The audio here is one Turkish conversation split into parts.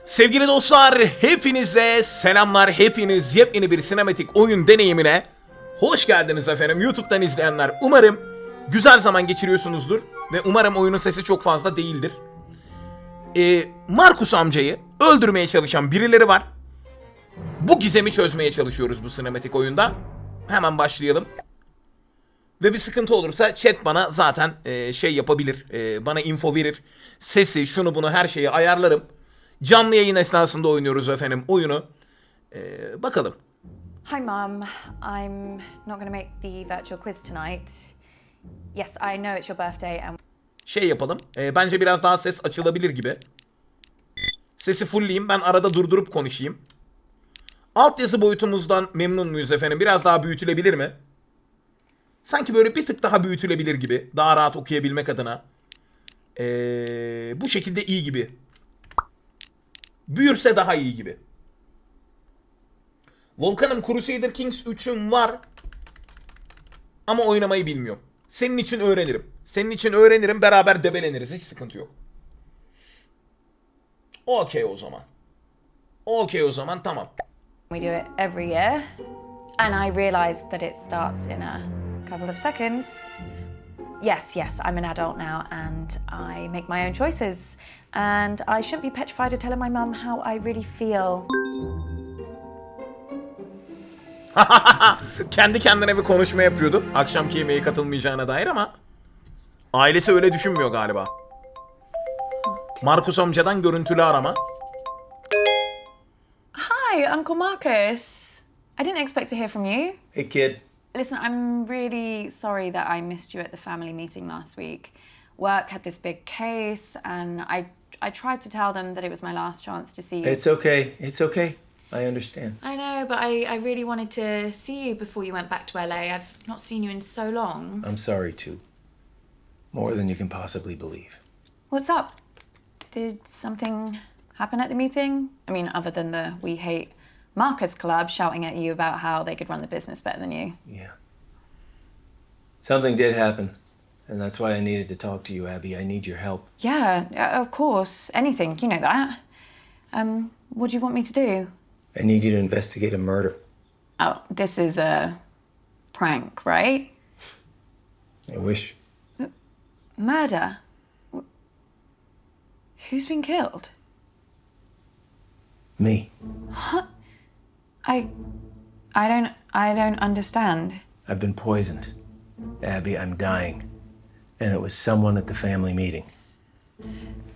Sevgili dostlar, hepinize selamlar. Hepiniz yepyeni bir sinematik oyun deneyimine hoş geldiniz efendim. YouTube'dan izleyenler, umarım güzel zaman geçiriyorsunuzdur. Ve umarım oyunun sesi çok fazla değildir. Markus amcayı öldürmeye çalışan birileri var. Bu gizemi çözmeye çalışıyoruz bu sinematik oyunda. Hemen başlayalım. Ve bir sıkıntı olursa chat bana zaten şey yapabilir. Bana info verir. Sesi, şunu bunu her şeyi ayarlarım. Canlı yayın esnasında oynuyoruz efendim oyunu. Bakalım. Hi Mum, I'm not going to make the virtual quiz tonight. Yes, I know it's your birthday and... Şey yapalım. Bence biraz daha ses açılabilir gibi. Sesi fullleyeyim. Ben arada durdurup konuşayım. Altyazı boyutumuzdan memnun muyuz efendim? Biraz daha büyütülebilir mi? Sanki böyle bir tık daha büyütülebilir gibi. Daha rahat okuyabilmek adına. Bu şekilde iyi gibi. Büyürse daha iyi gibi. Volkan'ım Crusader Kings 3'üm var. Ama oynamayı bilmiyorum. Senin için öğrenirim. Senin için öğrenirim, beraber debeleniriz. Hiç sıkıntı yok. Okey o zaman. Okey o zaman, tamam. We do it every year. And I realised that it starts in a couple of seconds. Yes, I'm an adult now and I make my own choices. And I shouldn't be petrified of telling my mum how I really feel. Kendi kendine bir konuşma yapıyordu. Akşamki yemeğe katılmayacağına dair ama ailesi öyle düşünmüyor galiba. Markus amcadan görüntülü arama. Hi, Uncle Marcus. I didn't expect to hear from you. Hey, kid. Listen, I'm really sorry that I missed you at the family meeting last week. Work had this big case, and I tried to tell them that it was my last chance to see you. It's okay. It's okay. I understand. I know, but I really wanted to see you before you went back to LA. I've not seen you in so long. I'm sorry, too. More than you can possibly believe. What's up? Did something happen at the meeting? I mean, other than the We Hate Marcus Club shouting at you about how they could run the business better than you. Yeah. Something did happen, and that's why I needed to talk to you, Abby. I need your help. Yeah, of course. Anything, you know that. What do you want me to do? I need you to investigate a murder. Oh, this is a prank, right? I wish. Murder? Who's been killed? Me. I don't understand. I've been poisoned. Abby, I'm dying. And it was someone at the family meeting.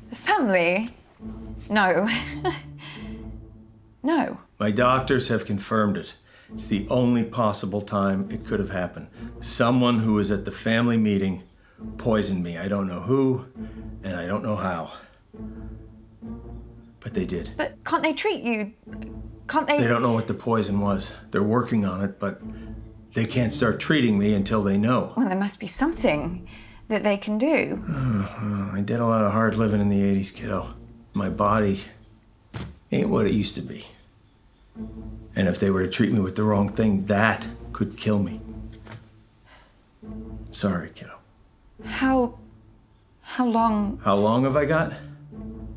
The family? No. No. My doctors have confirmed it. It's the only possible time it could have happened. Someone who was at the family meeting poisoned me. I don't know who, and I don't know how. But they did. But can't they treat you? Can't they? They don't know what the poison was. They're working on it, but they can't start treating me until they know. Well, there must be something that they can do. I did a lot of hard living in the 80s, kiddo. My body ain't what it used to be. And if they were to treat me with the wrong thing, that could kill me. Sorry, kiddo. How long? How long have I got?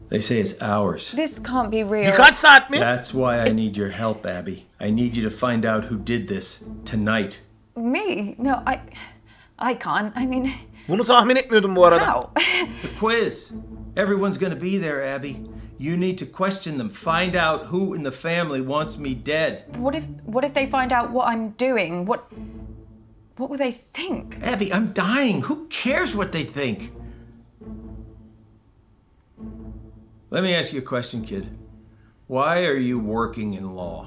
They say it's hours. This can't be real. Birkaç saat mi? That's why I need your help, Abby. I need you to find out who did this tonight. Me? No, I can't. I mean, Bunu tahmin etmiyordum bu arada. how? The quiz. Everyone's gonna be there, Abby. You need to question them. Find out who in the family wants me dead. What if they find out what I'm doing? What will they think? Abby, I'm dying. Who cares what they think? Let me ask you a question, kid. Why are you working in law?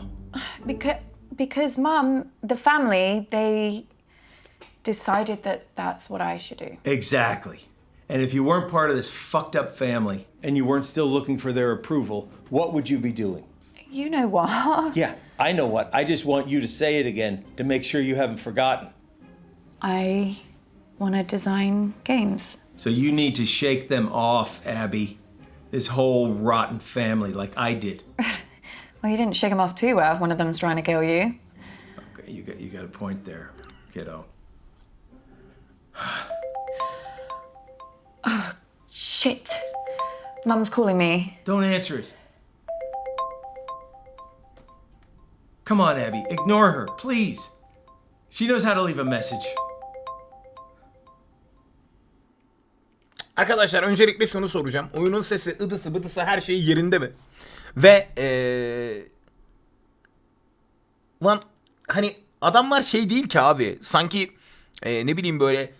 Because Mum, the family, they decided that that's what I should do. Exactly. And if you weren't part of this fucked up family and you weren't still looking for their approval, what would you be doing? You know what? Yeah, I know what. I just want you to say it again to make sure you haven't forgotten. I want to design games. So you need to shake them off, Abby. This whole rotten family like I did. Well, you didn't shake them off too well if one of them's trying to kill you. Okay, you got a point there, kiddo. Shit. Mum's calling me. Don't answer it. Come on, Abby, ignore her, please. She knows how to leave a message. Arkadaşlar öncelikle şunu soracağım. Oyunun sesi, ıdısı, bıdısı her şey yerinde mi? Ve lan hani adamlar şey değil ki abi. Sanki ne bileyim böyle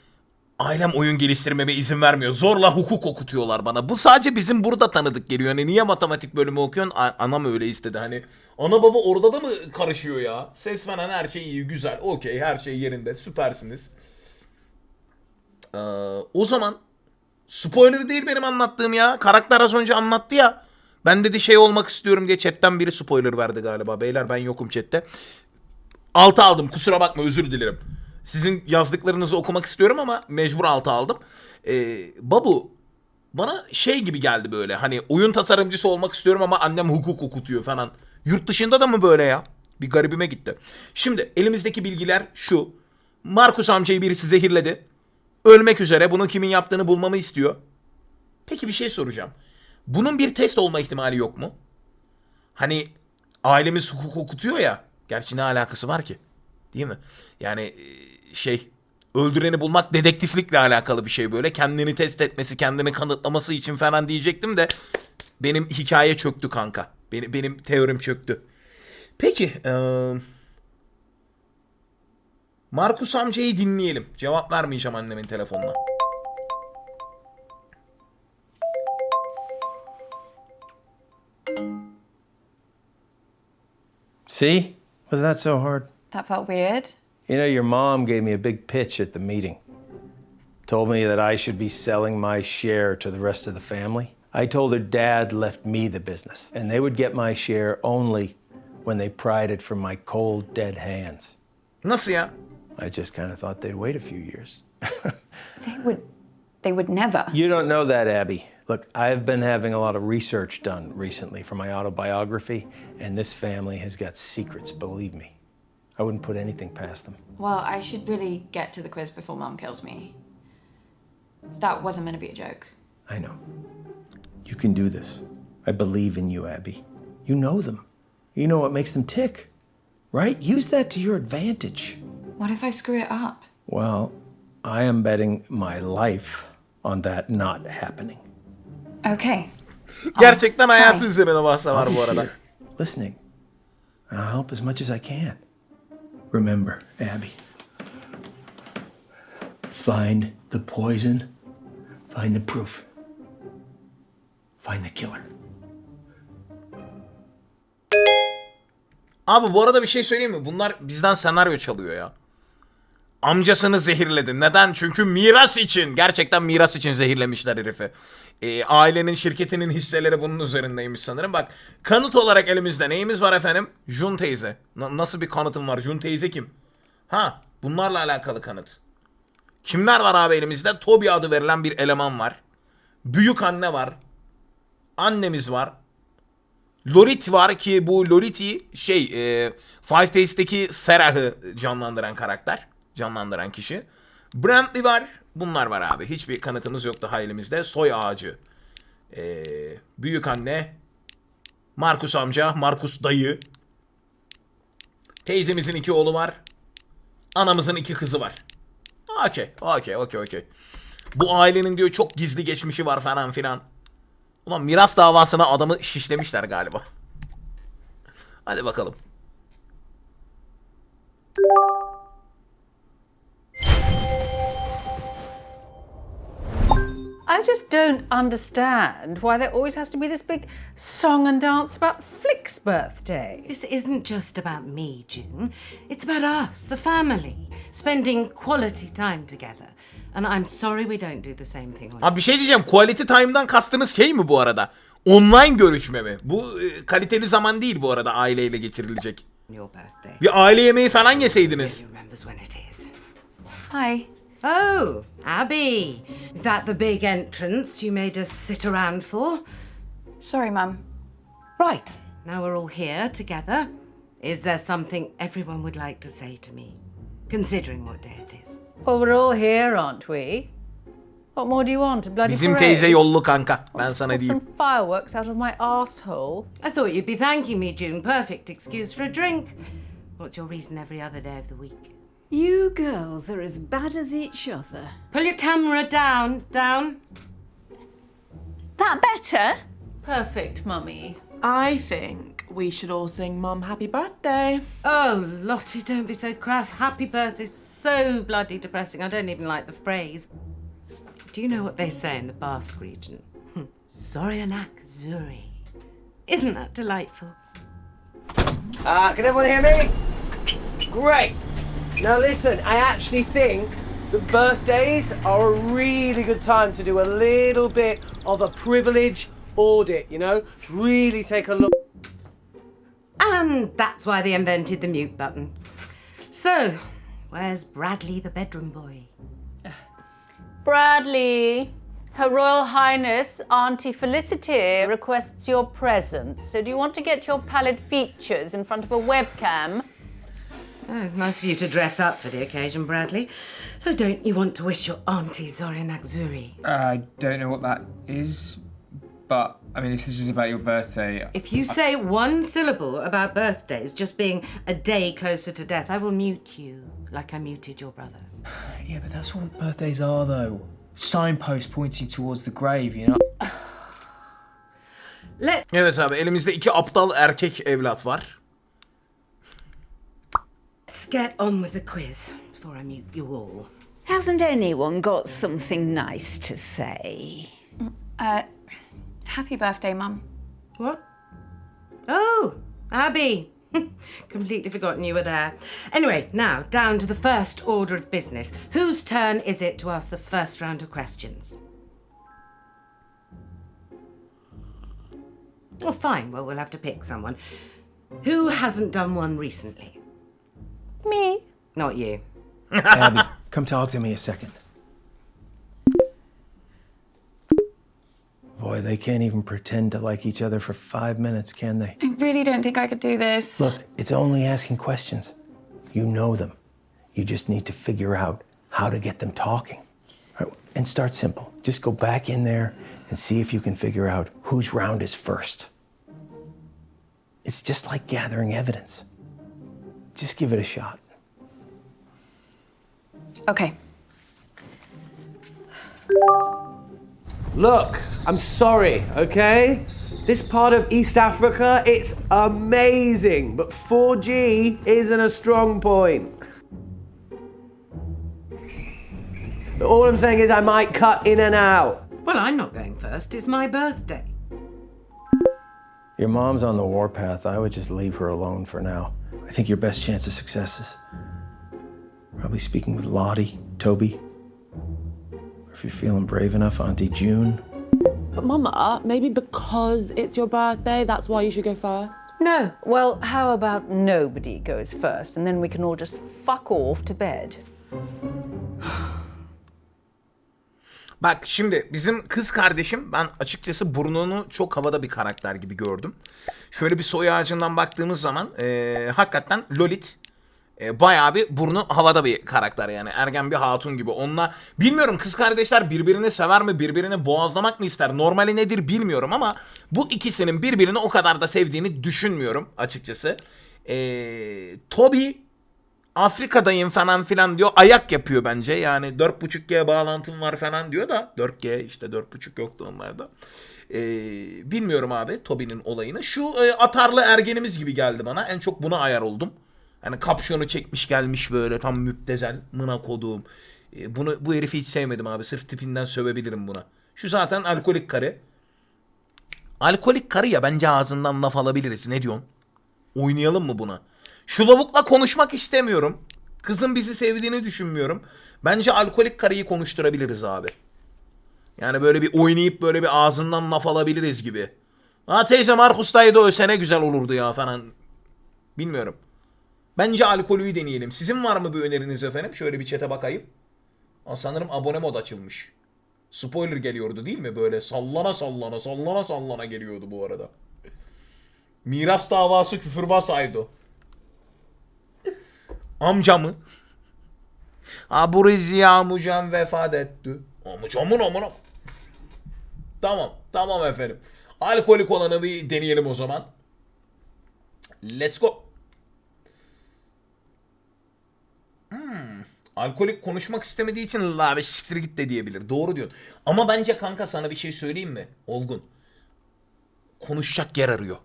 ailem oyun geliştirmeme izin vermiyor. Zorla hukuk okutuyorlar bana. Bu sadece bizim burada tanıdık geliyor. Hani niye matematik bölümü okuyorsun? Anam öyle istedi. Hani ana baba orada da mı karışıyor ya? Ses falan her şey iyi, güzel. Okey, her şey yerinde. Süpersiniz. O zaman spoiler değil benim anlattığım ya. Karakter az önce anlattı ya. Ben dedi şey olmak istiyorum diye chatten biri spoiler verdi galiba. Beyler ben yokum chatte. 6 aldım, kusura bakma, özür dilerim. Sizin yazdıklarınızı okumak istiyorum ama mecbur 6 aldım. Babu bana şey gibi geldi böyle. Hani oyun tasarımcısı olmak istiyorum ama annem hukuk okutuyor falan. Yurt dışında da mı böyle ya? Bir garibime gitti. Şimdi elimizdeki bilgiler şu. Markus amcayı birisi zehirledi. Ölmek üzere. Bunun kimin yaptığını bulmamı istiyor. Peki bir şey soracağım. Bunun bir test olma ihtimali yok mu? Hani ailemiz hukuk okutuyor ya. Gerçi ne alakası var ki? Değil mi? Yani şey, öldüreni bulmak dedektiflikle alakalı bir şey böyle. Kendini test etmesi, kendini kanıtlaması için falan diyecektim de benim hikaye çöktü kanka. Benim teorim çöktü. Peki Markus amcayı dinleyelim. Cevap vermeyeceğim annemin telefonuna. See? Was that so hard? That felt weird. You know, your mom gave me a big pitch at the meeting. Told me that I should be selling my share to the rest of the family. I told her dad left me the business, and they would get my share only when they pried it from my cold, dead hands. Nasıl ya? I just kind of thought they'd wait a few years. They would never. You don't know that, Abby. Look, I've been having a lot of research done recently for my autobiography, and this family has got secrets, believe me. I wouldn't put anything past them. Well, I should really get to the quiz before Mum kills me. That wasn't meant to be a joke. I know. You can do this. I believe in you, Abby. You know them. You know what makes them tick, right? Use that to your advantage. What if I screw it up? Well, I am betting my life on that not happening. Okay. Gerçekten I'll hayatı try. üzerine bahse var I'll bu be arada. here, listening. I'll help as much as I can. Remember, Abby, find the poison, find the proof, find the killer. Abi bu arada bir şey söyleyeyim mi? Bunlar bizden senaryo çalıyor ya. Amcasını zehirledi. Neden? Çünkü miras için. Gerçekten miras için zehirlemişler herifi. Ailenin, şirketinin hisseleri bunun üzerindeymiş sanırım. Bak, kanıt olarak elimizde neyimiz var efendim? Jun teyze. Nasıl bir kanıtım var? Jun teyze kim? Ha, bunlarla alakalı kanıt. Kimler var abi elimizde? Toby adı verilen bir eleman var. Büyük anne var. Annemiz var. Lorit var ki bu Lorit'i Five Days'teki Sarah'ı canlandıran karakter. Canlandıran kişi. Brantley var. Bunlar var abi. Hiçbir kanıtımız yok daha elimizde. Soy ağacı. Büyük anne. Markus amca. Markus dayı. Teyzemizin 2 oğlu var. Anamızın 2 kızı var. Okey. Bu ailenin diyor çok gizli geçmişi var falan filan. Ulan miras davasına adamı şişlemişler galiba. Hadi bakalım. I just don't understand why there always has to be this big song and dance about Flick's birthday. This isn't just about me, June. It's about us, the family, spending quality time together. And I'm sorry we don't do the same thing on Abi bir şey diyeceğim. Quality time'dan kastınız şey mi bu arada? Online görüşme mi? Bu kaliteli zaman değil bu arada aileyle geçirilecek. your birthday. Bir aile yemeği falan yeseydiniz. Who remembers when it is? Hi. Oh, Abby. Is that the big entrance you made us sit around for? Sorry, Mum. Right. Now we're all here together. Is there something everyone would like to say to me? Considering what day it is. Well, we're all here, aren't we? What more do you want? A bloody Bizim parade? teyze yollu kanka. Ben sana Or diyeyim. some fireworks out of my arsehole? I thought you'd be thanking me, June. Perfect excuse for a drink. What's your reason every other day of the week? You girls are as bad as each other. Pull your camera down. That better? Perfect, Mummy. I think we should all sing Mum Happy Birthday. Oh, Lottie, don't be so crass. Happy birthday's so bloody depressing. I don't even like the phrase. Do you know what they say in the Basque region? Sorionak Zuri. Isn't that delightful? Can everyone hear me? Great. Now listen, I actually think that birthdays are a really good time to do a little bit of a privilege audit, you know? Really take a look. And that's why they invented the mute button. So, where's Bradley the bedroom boy? Bradley, Her Royal Highness Auntie Felicity requests your presence. So do you want to get your pallid features in front of a webcam? Oh, nice of you to dress up for the occasion, Bradley. So don't you want to wish your auntie Sorionak Zuri? I don't know what that is, but I mean, if this is about your birthday, If you say one syllable about birthdays just being a day closer to death, I will mute you like I muted your brother. yeah, but that's what birthdays are, though. Signpost pointing towards the grave, you know. Evet abi, elimizde iki aptal erkek evlat var. Let's get on with the quiz before I mute you all. Hasn't anyone got something nice to say? Happy birthday, Mum. What? Oh, Abby. Completely forgotten you were there. Anyway, now down to the first order of business. Whose turn is it to ask the first round of questions? Well, fine. Well, we'll have to pick someone. Who hasn't done one recently? Me. Not you. Abby, come talk to me a second. Boy, they can't even pretend to like each other for 5 minutes, can they? I really don't think I could do this. Look, it's only asking questions. You know them. You just need to figure out how to get them talking. All right, and start simple. Just go back in there and see if you can figure out whose round is first. It's just like gathering evidence. Just give it a shot. Okay. Look, I'm sorry, okay? This part of East Africa, it's amazing, but 4G isn't a strong point. All I'm saying is I might cut in and out. Well, I'm not going first. It's my birthday. Your mom's on the warpath. I would just leave her alone for now. I think your best chance of success is probably speaking with Lottie, Toby, or if you're feeling brave enough, Auntie June. But Mama, maybe because it's your birthday, that's why you should go first? No. Well, how about nobody goes first and then we can all just fuck off to bed? Bak şimdi bizim kız kardeşim, ben açıkçası burnunu çok havada bir karakter gibi gördüm. Şöyle bir soy ağacından baktığımız zaman hakikaten Lolit bayağı bir burnu havada bir karakter yani. Ergen bir hatun gibi. Onunla bilmiyorum, kız kardeşler birbirini sever mi, birbirini boğazlamak mı ister, normali nedir bilmiyorum ama bu ikisinin birbirini o kadar da sevdiğini düşünmüyorum açıkçası. Toby Afrika'dayım falan filan diyor. Ayak yapıyor bence. Yani 4.5G bağlantım var falan diyor da 4G işte 4.5 yoktu onlarda. Bilmiyorum abi Toby'nin olayını. Şu atarlı ergenimiz gibi geldi bana. En çok buna ayar oldum. Hani kapşonu çekmiş gelmiş böyle tam müptezel mına koduğum. Bu herifi hiç sevmedim abi. Sırf tipinden sövebilirim buna. Şu zaten alkolik karı. Alkolik karı ya, bence ağzından laf alabiliriz. Ne diyorsun? Oynayalım mı buna? Şu lavukla konuşmak istemiyorum. Kızın bizi sevdiğini düşünmüyorum. Bence alkolik karıyı konuşturabiliriz abi. Yani böyle bir oynayıp böyle bir ağzından laf alabiliriz gibi. Ha teyze Markus'taydı ölse ne güzel olurdu ya falan. Bilmiyorum. Bence alkolüyü deneyelim. Sizin var mı bir öneriniz efendim? Şöyle bir chat'e bakayım. Aa, sanırım abone mod açılmış. Spoiler geliyordu değil mi? Böyle sallana geliyordu bu arada. Miras davası küfürbazaydı. Amcamı. Aburiz Yamucan vefat etti. Amına. Tamam efendim. Alkolik olanı bir deneyelim o zaman. Let's go. Alkolik konuşmak istemediği için la be siktir git de diyebilir. Doğru diyorsun. Ama bence kanka sana bir şey söyleyeyim mi? Olgun. Konuşacak yer arıyor.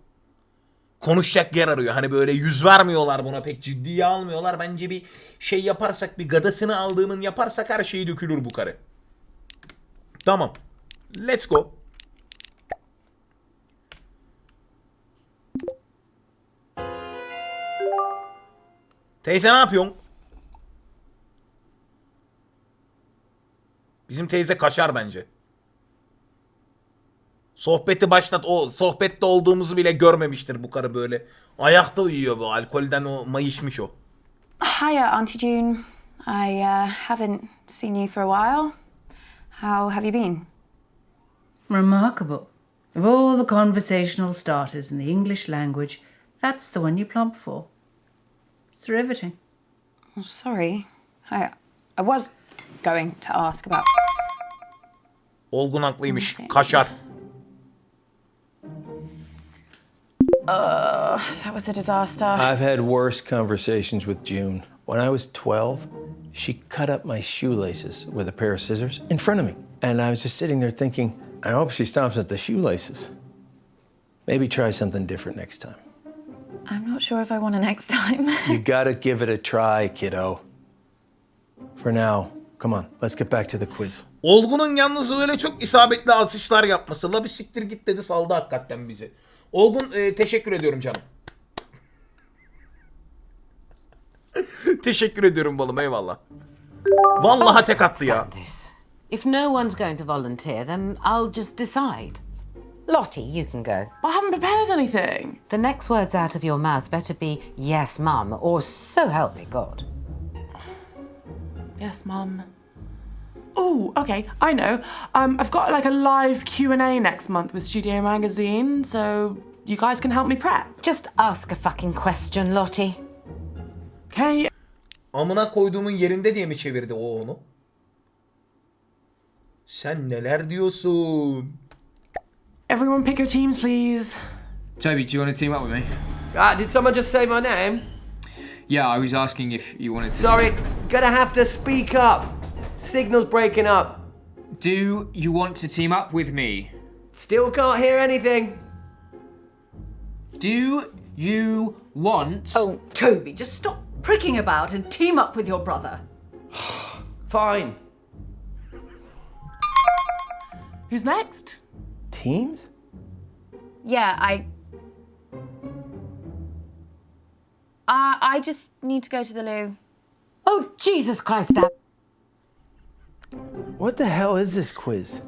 Hani böyle yüz vermiyorlar buna, pek ciddiye almıyorlar. Bence bir şey yaparsak, bir gadasını aldığımın yaparsak her şeyi dökülür bu karı. Tamam. Let's go. Teyze ne yapıyorsun? Bizim teyze kaşar bence. Sohbeti başlat. O sohbette olduğumuzu bile görmemiştir bu karı böyle. Ayakta uyuyor bu. Alkolden o mayışmış o. Hiya, Auntie June. I haven't seen you for a while. How have you been? Remarkable. Of all the conversational starters in the English language, that's the one you plump for. It's riveting. Oh, sorry. I was going to ask about... Olgun haklıymış. Kaşar. That was a disaster. I've had worse conversations with June. When I was 12, she cut up my shoelaces with a pair of scissors in front of me. And I was just sitting there thinking, I hope she stops at the shoelaces. Maybe try something different next time. I'm not sure if I want to next time. You gotta give it a try, kiddo. For now, come on, let's get back to the quiz. Olgun'un yalnız öyle çok isabetli atışlar yapması. La bir siktir git dedi, saldı hakikaten bizi. Olgun teşekkür ediyorum canım. Teşekkür ediyorum balım, eyvallah. Vallahi tek attı ya. If no one's going to volunteer, then I'll just decide. Lottie, you can go. I haven't prepared anything. The next words out of your mouth better be yes, mum, or so help me God. Yes, Mum. Oh, okay. I know. I've got like a live Q&A next month with Studio Magazine, so you guys can help me prep. Just ask a fucking question, Lottie. Okay. Amına koyduğumun yerinde diye mi çevirdi o onu? Sen neler diyorsun? Everyone pick your teams, please. Toby, do you want to team up with me? Did someone just say my name? Yeah, I was asking if you wanted to. Sorry, gonna have to speak up. Signal's breaking up. Do you want to team up with me? Still can't hear anything. Do you want... Oh, Toby, just stop pricking about and team up with your brother. Fine. Who's next? Teams? Yeah, I just need to go to the loo. Oh, Jesus Christ, Dad. What the hell is this quiz?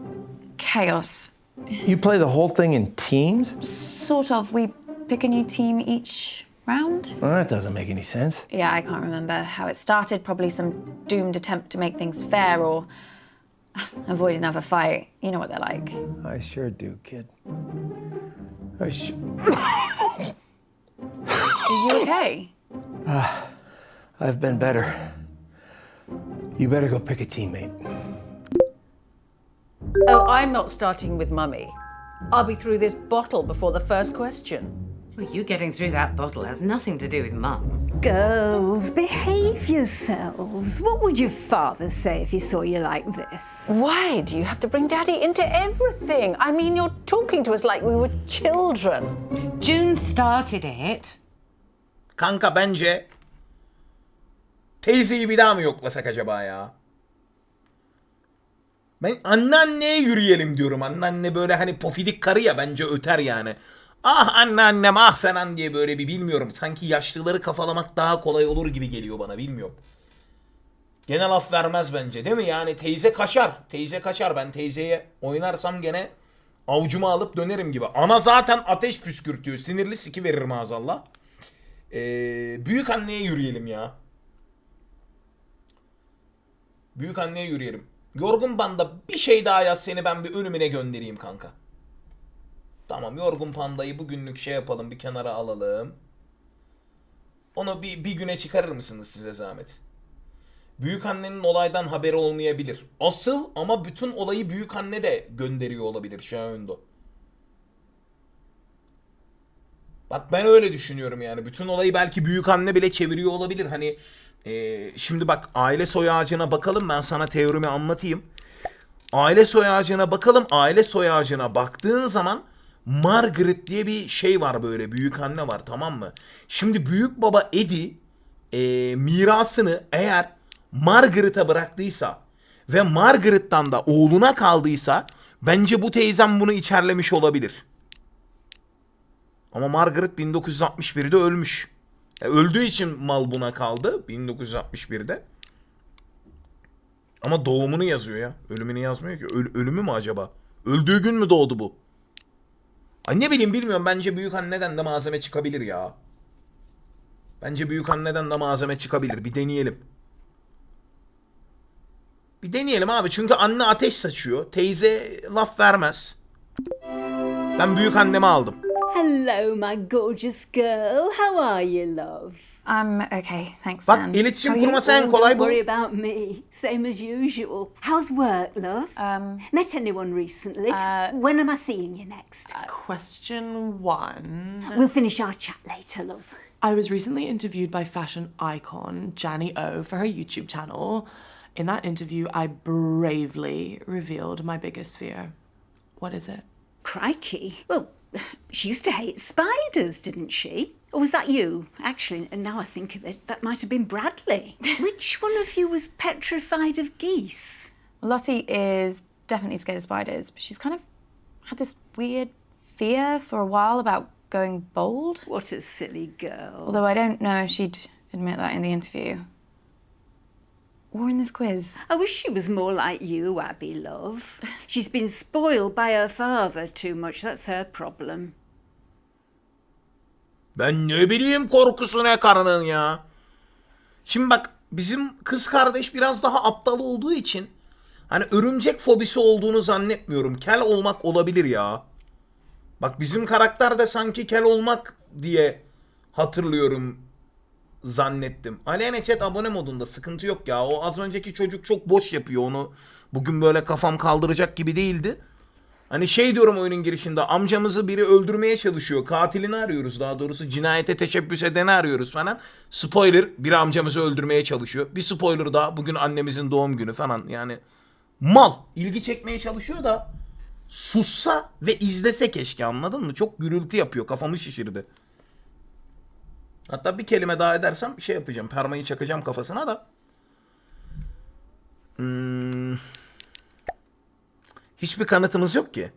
Chaos. You play the whole thing in teams? Sort of. We pick a new team each round. Well, that doesn't make any sense. Yeah, I can't remember how it started. Probably some doomed attempt to make things fair or avoid another fight. You know what they're like. I sure do, kid. Are you okay? I've been better. You better go pick a teammate. Oh, I'm not starting with Mummy. I'll be through this bottle before the first question. Well, you getting through that bottle has nothing to do with Mum. Girls, behave yourselves. What would your father say if he saw you like this? Why do you have to bring Daddy into everything? I mean, you're talking to us like we were children. June started it. Kanka bence teyzeyi bir daha mı yoklasak acaba ya? Ben anneanneye yürüyelim diyorum. Anneanne böyle hani pofidik karı ya, bence öter yani. Ah anneannem ah falan diye böyle bir bilmiyorum. Sanki yaşlıları kafalamak daha kolay olur gibi geliyor bana, bilmiyorum. Gene laf vermez bence değil mi? Yani teyze kaşar. Teyze kaşar. Ben teyzeye oynarsam gene avucuma alıp dönerim gibi. Ana zaten ateş püskürtüyor. Sinirli siki verir maazallah. Büyük anneye yürüyelim ya. Büyük anneye yürüyelim. Yorgun Panda bir şey daha yaz, seni ben bir ölümüne göndereyim kanka. Tamam, Yorgun Panda'yı bugünlük şey yapalım, bir kenara alalım. Onu bir güne çıkarır mısınız size zahmet? büyük annenin olaydan haberi olmayabilir. Asıl ama bütün olayı büyük anne de gönderiyor olabilir Şahin'de. Bak ben öyle düşünüyorum yani. Bütün olayı belki büyük anne bile çeviriyor olabilir. Hani şimdi bak aile soy ağacına bakalım, ben sana teorimi anlatayım. Aile soy ağacına bakalım. Aile soy ağacına baktığın zaman Margaret diye bir şey var, böyle büyük anne var, tamam mı? Şimdi büyük baba Eddie mirasını eğer Margaret'a bıraktıysa ve Margaret'tan da oğluna kaldıysa bence bu teyzem bunu içerlemiş olabilir. Ama Margaret 1961'de ölmüş. Öldüğü için mal buna kaldı 1961'de. Ama doğumunu yazıyor ya. Ölümünü yazmıyor ki. Ölümü mü acaba? Öldüğü gün mü doğdu bu? Ay ne bileyim, bilmiyorum. Bence büyük anneden de malzeme çıkabilir ya. Bence büyük anneden de malzeme çıkabilir. Bir deneyelim. Bir deneyelim abi. Çünkü anne ateş saçıyor. Teyze laf vermez. Ben büyük annemi aldım. Hello, my gorgeous girl. How are you, love? I'm okay, thanks, Bak Nan. iletişim How are you? kurması en Oh, kolay don't bu. worry about me. Same as usual. How's work, love? Met anyone recently? When am I seeing you next? Question 1. We'll finish our chat later, love. I was recently interviewed by fashion icon Janny O for her YouTube channel. In that interview, I bravely revealed my biggest fear. What is it? Crikey. Well, she used to hate spiders, didn't she? Or was that you? Actually, now I think of it, that might have been Bradley. Which one of you was petrified of geese? Lottie is definitely scared of spiders, but she's kind of had this weird fear for a while about going bald. What a silly girl. Although I don't know if she'd admit that in the interview. Or in this quiz. I wish she was more like you, Abby, love. She's been spoiled by her father too much. That's her problem. Ben ne bileyim korkusu ne karının ya. Şimdi bak bizim kız kardeş biraz daha aptal olduğu için hani örümcek fobisi olduğunu zannetmiyorum. Kel olmak olabilir ya. Bak bizim karakter de sanki kel olmak diye hatırlıyorum, zannettim. Aleyhine chat abone modunda, sıkıntı yok ya. O az önceki çocuk çok boş yapıyor onu. Bugün böyle kafam kaldıracak gibi değildi. Hani şey diyorum oyunun girişinde, amcamızı biri öldürmeye çalışıyor. Katilini arıyoruz, daha doğrusu cinayete teşebbüs edeni arıyoruz falan. Spoiler, biri amcamızı öldürmeye çalışıyor. Bir spoiler daha, bugün annemizin doğum günü falan. Yani mal ilgi çekmeye çalışıyor da sussa ve izlese keşke, anladın mı? Çok gürültü yapıyor, kafamı şişirdi. Hatta bir kelime daha edersem şey yapacağım, permayı çakacağım kafasına da. Hiçbir kanıtımız yok ki.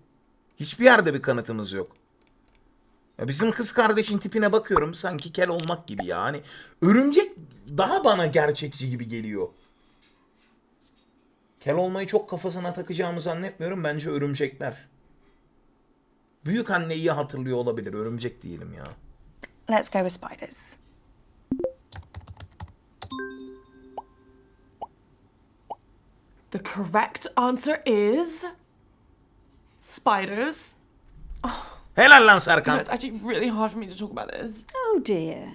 Hiçbir yerde bir kanıtımız yok. Ya bizim kız kardeşin tipine bakıyorum, sanki kel olmak gibi ya. Hani örümcek daha bana gerçekçi gibi geliyor. Kel olmayı çok kafasına takacağımı zannetmiyorum. Bence örümcekler. Büyük anneyi hatırlıyor olabilir. Örümcek değilim ya. Let's go with spiders. The correct answer is spiders. Helal lan You know, Serkan. it's actually really hard for me to talk about this. Oh dear.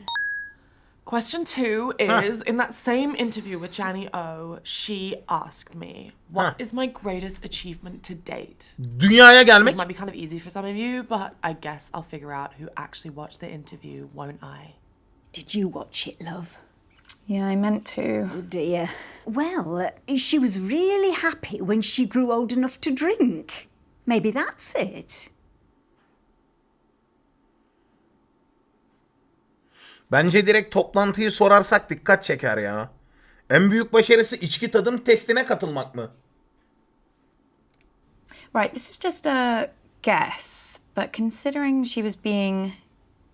Question 2 is, in that same interview with Janny O, she asked me, what is my greatest achievement to date? Dünyaya gelmek. This might be kind of easy for some of you, but I guess I'll figure out who actually watched the interview, won't I? Did you watch it, love? Yeah, I meant to. Oh dear. Well, she was really happy when she grew old enough to drink. Maybe that's it. Bence direkt toplantıyı sorarsak dikkat çeker ya. En büyük başarısı içki tadım testine katılmak mı? Right, this is just a guess, but considering she was being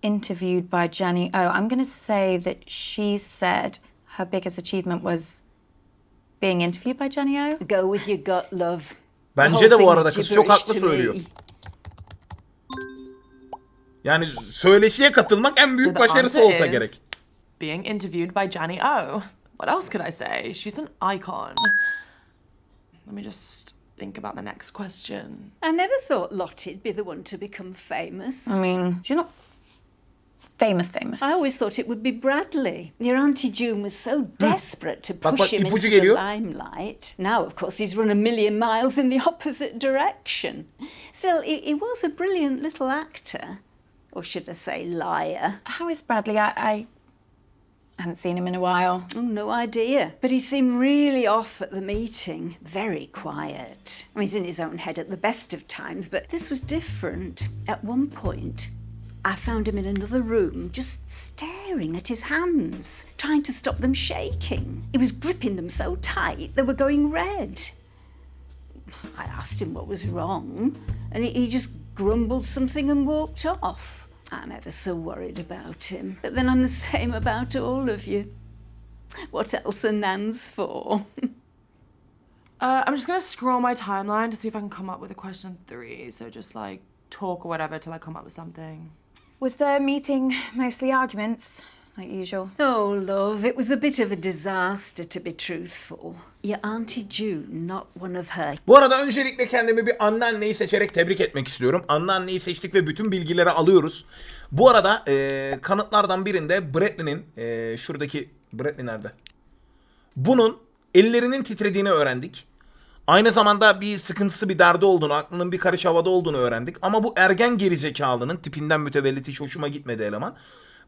interviewed by Janny O, I'm going to say that she said her biggest achievement was being interviewed by Janny O. Go with your gut, love. Bence de bu arada kız çok haklı söylüyor. Yani söyleşiye katılmak en büyük So the başarısı answer olsa is gerek. Being interviewed by Janny O. What else could I say? She's an icon. Let me just think about the next question. I never thought Lottie'd be the one to become famous. I mean, she's not famous. I always thought it would be Bradley. Your Auntie June was so desperate to Bak, push him into ipucu the geliyor. limelight. Now, of course, he's run a million miles in the opposite direction. Still, he was a brilliant little actor. Or should I say liar? How is Bradley? I haven't seen him in a while. Oh, no idea. But he seemed really off at the meeting. Very quiet. I mean, he's in his own head at the best of times, but this was different. At one point, I found him in another room, just staring at his hands, trying to stop them shaking. He was gripping them so tight they were going red. I asked him what was wrong, and he just grumbled something and walked off. I'm ever so worried about him. But then I'm the same about all of you. What else are nans for? I'm just gonna scroll my timeline to see if I can come up with a question 3. So just like talk or whatever till I come up with something. Was the meeting mostly arguments, like usual? Oh, love, it was a bit of a disaster, to be truthful. Your Auntie June, not one of her. Bu arada öncelikle kendimi bir anneanneyi seçerek tebrik etmek istiyorum. Anneanneyi seçtik ve bütün bilgileri alıyoruz. Bu arada kanıtlardan birinde Bradley'nin şuradaki Bradley nerede? Bunun ellerinin titrediğini öğrendik. Aynı zamanda bir sıkıntısı, bir derdi olduğunu, aklının bir karış havada olduğunu öğrendik. Ama bu ergen gerizekalının, tipinden mütevellit, hiç hoşuma gitmedi eleman.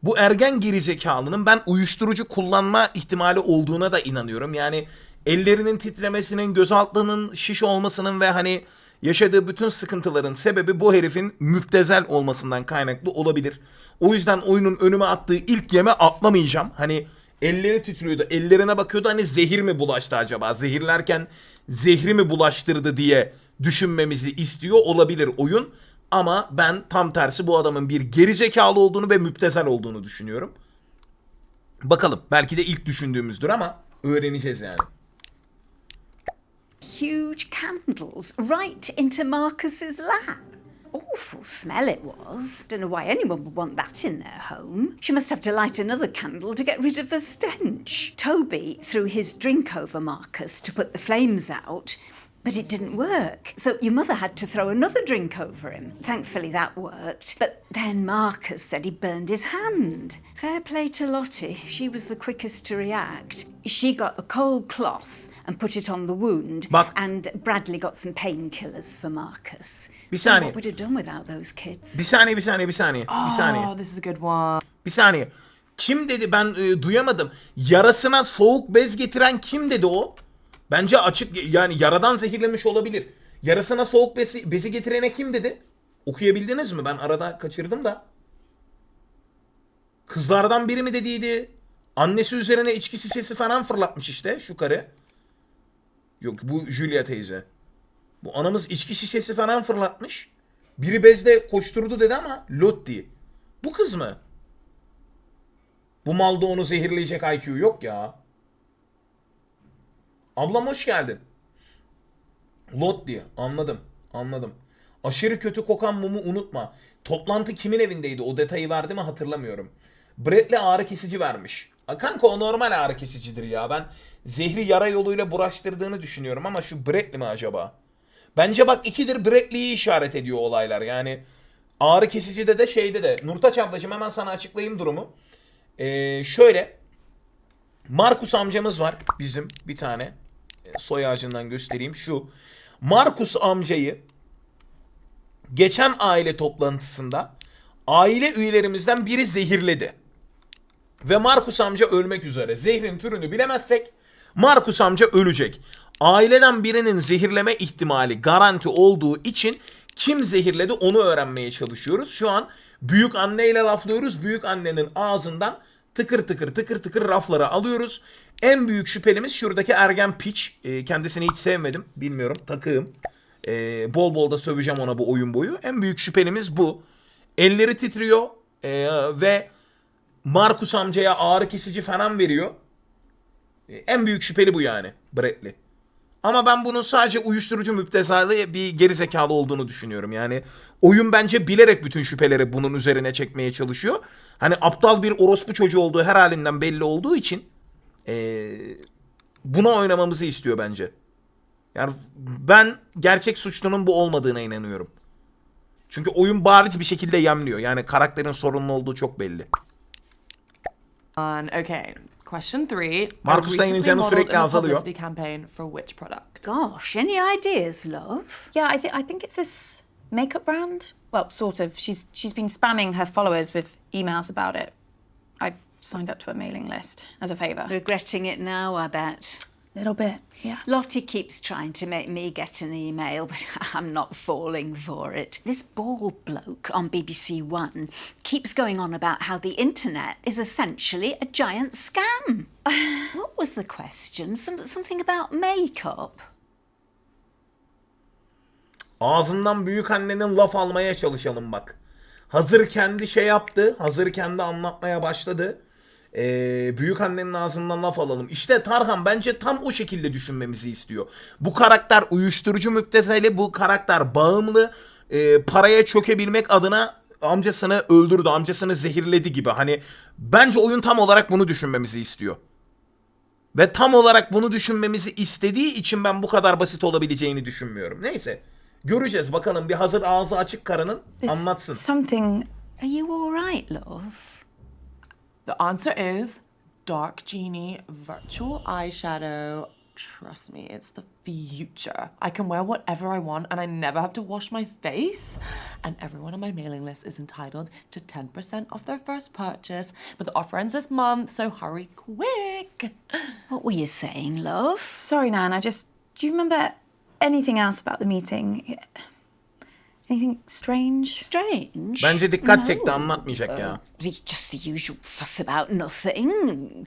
Bu ergen gerizekalının ben uyuşturucu kullanma ihtimali olduğuna da inanıyorum. Yani ellerinin titremesinin, gözaltının şiş olmasının ve hani yaşadığı bütün sıkıntıların sebebi bu herifin müptezel olmasından kaynaklı olabilir. O yüzden oyunun önüme attığı ilk yeme atlamayacağım. Hani elleri titriyordu, ellerine bakıyordu, hani zehir mi bulaştı acaba? Zehirlerken zehri mi bulaştırdı diye düşünmemizi istiyor olabilir oyun. Ama ben tam tersi bu adamın bir gerizekalı olduğunu ve müptezel olduğunu düşünüyorum. Bakalım, belki de ilk düşündüğümüzdür ama öğreneceğiz yani. Huge candles right into Marcus's lap. Awful smell it was. Don't know why anyone would want that in their home. She must have to light another candle to get rid of the stench. Toby threw his drink over Marcus to put the flames out, but it didn't work. So your mother had to throw another drink over him. Thankfully that worked. But then Marcus said he burned his hand. Fair play to Lottie. She was the quickest to react. She got a cold cloth and put it on the wound. Bak. And Bradley got some painkillers for Marcus. Bir saniye. What would have done without those kids? Bir saniye, bir saniye, bir saniye. Bir saniye. Oh, this is a good one. Bir saniye. Kim dedi, ben duyamadım. Yarasına soğuk bez getiren kim dedi o? Bence açık, yani yaradan zehirlemiş olabilir. Yarasına soğuk bezi getirene kim dedi? Okuyabildiniz mi? Ben arada kaçırdım da. Kızlardan biri mi dediydi? Annesi üzerine içki şişesi falan fırlatmış işte şu karı. Yok, bu Julia teyze. Bu anamız içki şişesi falan fırlatmış. Biri bezle koşturdu dedi ama Lotti. Bu kız mı? Bu malda onu zehirleyecek IQ yok ya. Ablam hoş geldin. Lotti. Anladım. Aşırı kötü kokan mumu unutma. Toplantı kimin evindeydi? O detayı verdi mi hatırlamıyorum. Bradley ağrı kesici vermiş. Kanka o normal ağrı kesicidir ya. Ben zehri yara yoluyla bulaştırdığını düşünüyorum ama şu Bradley mi acaba? Bence bak ikidir Bradley'i işaret ediyor olaylar. Yani ağrı kesicide de şeyde de. Nurtaç ablacığım hemen sana açıklayayım durumu. Şöyle. Markus amcamız var bizim bir tane. Soy ağacından göstereyim. Şu. Markus amcayı geçen aile toplantısında aile üyelerimizden biri zehirledi. Ve Markus amca ölmek üzere. Zehrin türünü bilemezsek Markus amca ölecek. Aileden birinin zehirleme ihtimali garanti olduğu için kim zehirledi onu öğrenmeye çalışıyoruz. Şu an büyük anneyle laflıyoruz. Büyük annenin ağzından tıkır tıkır raflara alıyoruz. En büyük şüphelimiz şuradaki ergen piç. Kendisini hiç sevmedim. Bilmiyorum. Takığım. Bol bol da söveceğim ona bu oyun boyu. En büyük şüphelimiz bu. Elleri titriyor. Ve Markus amcaya ağrı kesici falan veriyor. En büyük şüpheli bu yani. Bradley. Ama ben bunun sadece uyuşturucu müptezalı bir gerizekalı olduğunu düşünüyorum. Yani oyun bence bilerek bütün şüpheleri bunun üzerine çekmeye çalışıyor. Hani aptal bir orospu çocuğu olduğu her halinden belli olduğu için buna oynamamızı istiyor bence. Yani ben gerçek suçlunun bu olmadığına inanıyorum. Çünkü oyun bariz bir şekilde yemliyor. Yani karakterin sorunlu olduğu çok belli. Okay. Question 3. Marcus Lane'in canı sürekli azalıyor. Publicity campaign for which product? Gosh, any ideas, love? Yeah, I think it's this makeup brand. Well, sort of. She's been spamming her followers with emails about it. I signed up to a mailing list as a favour. Regretting it now, I bet. A little bit, yeah. Lottie keeps trying to make me get an email, but I'm not falling for it. This bald bloke on BBC One keeps going on about how the internet is essentially a giant scam. What was the question? Something about makeup? Ağzından büyük annenin laf almaya çalışalım bak. Hazır kendi şey yaptı. Hazır kendi anlatmaya başladı. Büyük annenin ağzından laf alalım. İşte Tarhan bence tam o şekilde düşünmemizi istiyor. Bu karakter uyuşturucu müptezeli, bu karakter bağımlı, paraya çökebilmek adına amcasını öldürdü, amcasını zehirledi gibi. Hani bence oyun tam olarak bunu düşünmemizi istiyor. Ve tam olarak bunu düşünmemizi istediği için ben bu kadar basit olabileceğini düşünmüyorum. Neyse. Göreceğiz bakalım, bir hazır ağzı açık karının anlatsın. Something. Are you all right, love? The answer is Dark Genie Virtual Eyeshadow. Trust me, it's the future. I can wear whatever I want and I never have to wash my face. And everyone on my mailing list is entitled to 10% off their first purchase. But the offer ends this month, so hurry quick. What were you saying, love? Sorry, Nan. Do you remember anything else about the meeting? Anything strange? Strange? Bence dikkat çekti, anlatmayacak ya. Just the usual fuss about nothing.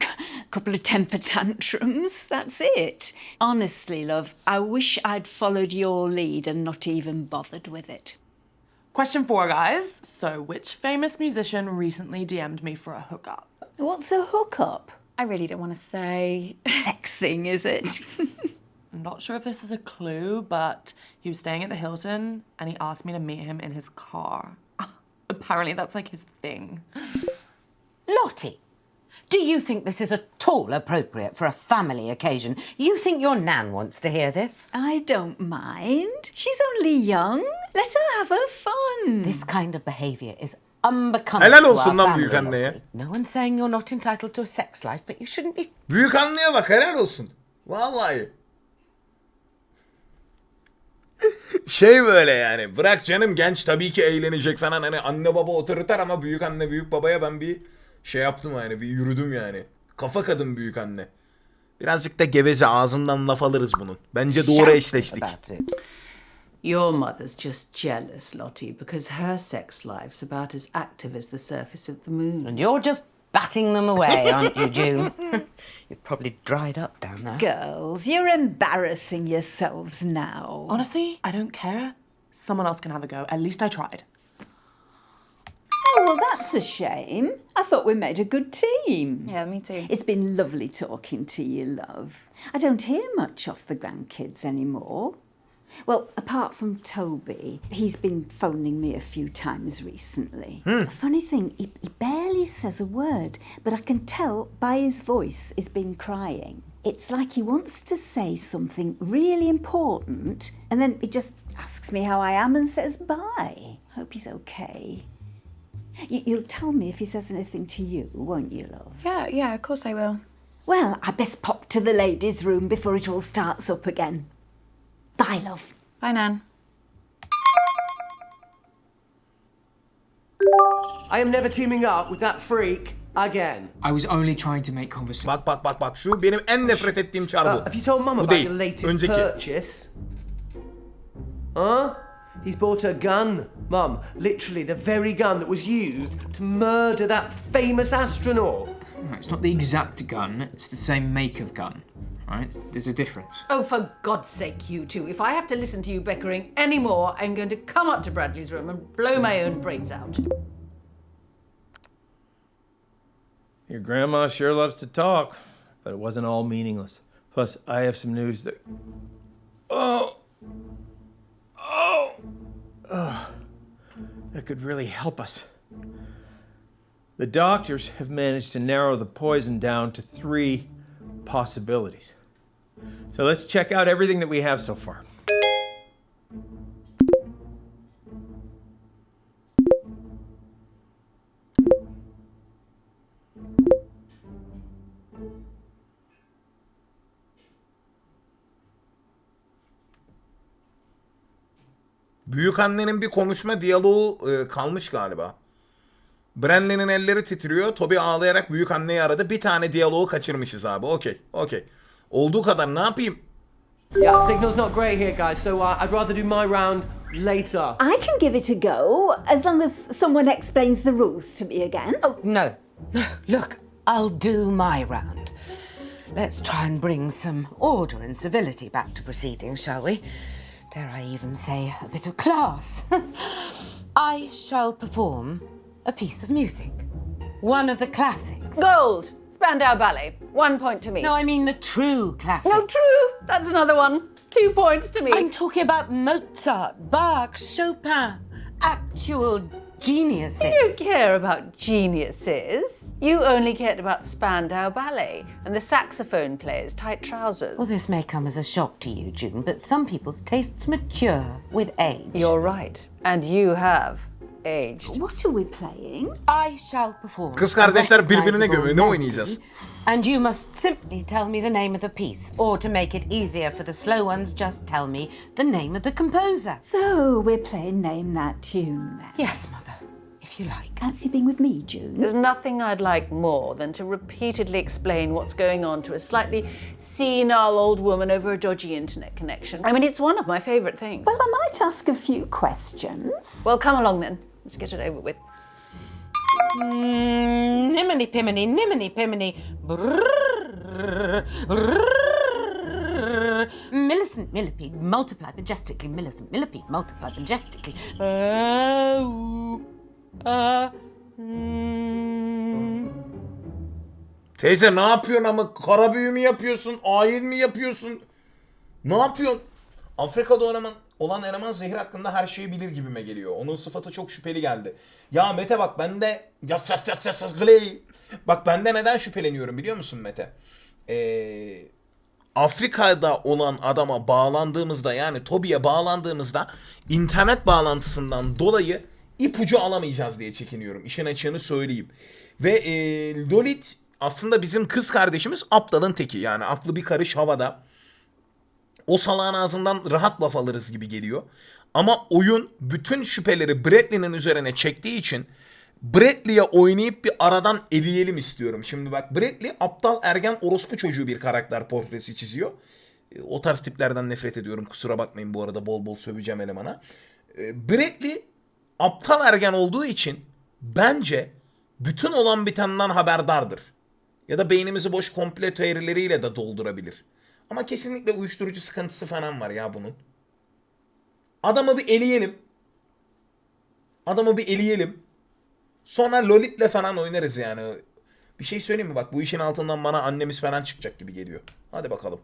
Couple of temper tantrums, that's it. Honestly, love, I wish I'd followed your lead and not even bothered with it. Question 4, guys. So, which famous musician recently DM'd me for a hookup? What's a hookup? I really don't want to say. Sex thing, is it? I'm not sure if this is a clue, but he was staying at the Hilton and he asked me to meet him in his car. Apparently that's like his thing. Lottie, do you think this is at all appropriate for a family occasion? You think your nan wants to hear this? I don't mind. She's only young. Let her have her fun. This kind of behaviour is unbecoming Helal to our olsun lan family, büyük anneye. Lottie. No one's saying you're not entitled to a sex life, but you shouldn't be... Büyük anneye bak, helal olsun. Vallahi. Şey böyle yani, bırak canım, genç tabii ki eğlenecek falan, hani anne baba otoriter ama büyük anne büyük babaya ben bir şey yaptım yani, bir yürüdüm yani. Kafa kadın büyük anne. Birazcık da geveze, ağzından laf alırız bunun. Bence doğru eşleştik. Your mother's just jealous, Lottie, because her sex life's about as active as the surface of the moon. And you're just batting them away, aren't you, June? You're probably dried up down there. Girls, you're embarrassing yourselves now. Honestly, I don't care. Someone else can have a go. At least I tried. Oh, well, that's a shame. I thought we made a good team. Yeah, me too. It's been lovely talking to you, love. I don't hear much off the grandkids anymore. Well, apart from Toby, he's been phoning me a few times recently. Funny thing, he barely says a word, but I can tell by his voice he's been crying. It's like he wants to say something really important, and then he just asks me how I am and says bye. Hope he's okay. You'll tell me if he says anything to you, won't you, love? Yeah, of course I will. Well, I best pop to the ladies' room before it all starts up again. Bye, love. Bye, Nan. I am never teaming up with that freak again. I was only trying to make conversation. Bak. Şu benim en nefret ettiğim çar bu. Have you told Mum Bu about değil. your latest Önceki. purchase? Huh? He's bought a gun, Mum. Literally the very gun that was used to murder that famous astronaut. No, it's not the exact gun, it's the same make of gun. Right? There's a difference. Oh, for God's sake, you two. If I have to listen to you bickering anymore, I'm going to come up to Bradley's room and blow my own brains out. Your grandma sure loves to talk, but it wasn't all meaningless. Plus, I have some news that... that could really help us. The doctors have managed to narrow the poison down to 3 possibilities. So let's check out everything that we have so far. Büyükannenin bir konuşma diyaloğu kalmış galiba. Branley'nin elleri titriyor. Toby ağlayarak büyükanneyi aradı. Bir tane diyaloğu kaçırmışız abi. Okey. Olduğu kadar ne yapayım? Yeah, signal's not great here, guys, so I'd rather do my round later. I can give it a go, as long as someone explains the rules to me again. Oh, no. Look, I'll do my round. Let's try and bring some order and civility back to proceedings, shall we? Dare I even say a bit of class? I shall perform a piece of music. One of the classics. Gold. Spandau Ballet. 1 point to me. No, I mean the true classics. No, true. That's another one. 2 points to me. I'm talking about Mozart, Bach, Chopin. Actual geniuses. You don't care about geniuses. You only cared about Spandau Ballet and the saxophone player's tight trousers. Well, this may come as a shock to you, June, but some people's tastes mature with age. You're right. And you have aged. What are we playing? I shall perform. Kız kardeşler birbirine gömüyor. Ne oynayacağız? And you must simply tell me the name of the piece, or to make it easier for the slow ones, just tell me the name of the composer. So we're playing Name That Tune then. Yes, Mother, if you like. Fancy being with me, June? There's nothing I'd like more than to repeatedly explain what's going on to a slightly senile old woman over a dodgy internet connection. I mean, it's one of my favourite things. Well, I might ask a few questions. Well, come along then. Let's get it over with. Nimini pimini, nimini pimini. Millicent millipede multiply majestically. Millicent millipede multiply majestically. Teyze ne yapıyorsun ama? Kara büyü mü yapıyorsun? Ayin mi yapıyorsun? Ne yapıyorsun? Afrika'da olan eleman zehir hakkında her şeyi bilir gibime geliyor. Onun sıfatı çok şüpheli geldi. Ya Mete bak bende... Bak bende neden şüpheleniyorum biliyor musun Mete? Afrika'da olan adama bağlandığımızda, yani Toby'ye bağlandığımızda internet bağlantısından dolayı ipucu alamayacağız diye çekiniyorum. İşin açığını söyleyeyim. Ve Lolit aslında bizim kız kardeşimiz aptalın teki. Yani aklı bir karış havada. O salağın ağzından rahat laf alırız gibi geliyor. Ama oyun bütün şüpheleri Bradley'nin üzerine çektiği için Bradley'e oynayıp bir aradan eleyelim istiyorum. Şimdi bak, Bradley aptal ergen orospu çocuğu bir karakter portresi çiziyor. O tarz tiplerden nefret ediyorum. Kusura bakmayın bu arada, bol bol söveceğim elemana. Bradley aptal ergen olduğu için bence bütün olan bitenden haberdardır. Ya da beynimizi boş komplo teorileriyle de doldurabilir. Ama kesinlikle uyuşturucu sıkıntısı falan var ya bunun. Adamı bir eleyelim. Sonra Lolit'le falan oynarız yani. Bir şey söyleyeyim mi? Bak bu işin altından bana annemiz falan çıkacak gibi geliyor. Hadi bakalım.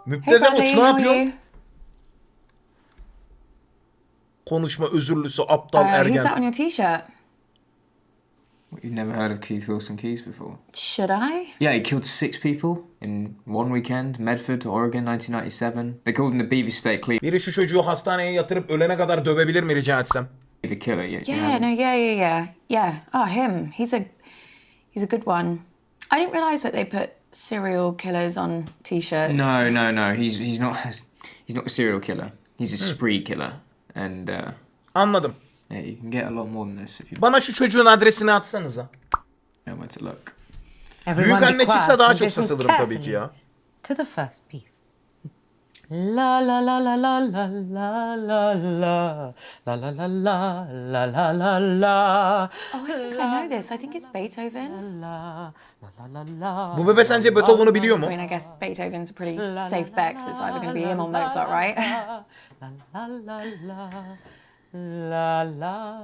Müptezel uç ne yapıyor? Konuşma özürlüsü aptal ergen. Who's that on your t-shirt? You've never heard of Keith Wilson Keyes before? Should I? Yeah, he killed 6 people in one weekend, Medford, Oregon, 1997. They called him the Beaver State Cleaver Biri şu çocuğu hastaneye yatırıp ölene kadar dövebilir mi rica etsem? Killer. Yeah. Oh, him. He's a good one. I didn't realise that they put serial killers on t-shirts. No. He's not a serial killer. He's a spree killer, and Anladım. yeah, you can get a lot more than this if you Bana şu çocuğun adresini atsanıza. know where to look. Büyük anne çıksa daha çok sasılırım tabii ki ya. To the first piece. La la la la la la la la la la la la la la la la la. Oh, I think I know this. I think it's Beethoven. Bu bebe sence Beethoven'u biliyor mu? I mean, I guess Beethoven's a pretty safe bet because it's either going to be him or Mozart, right? La la la la la la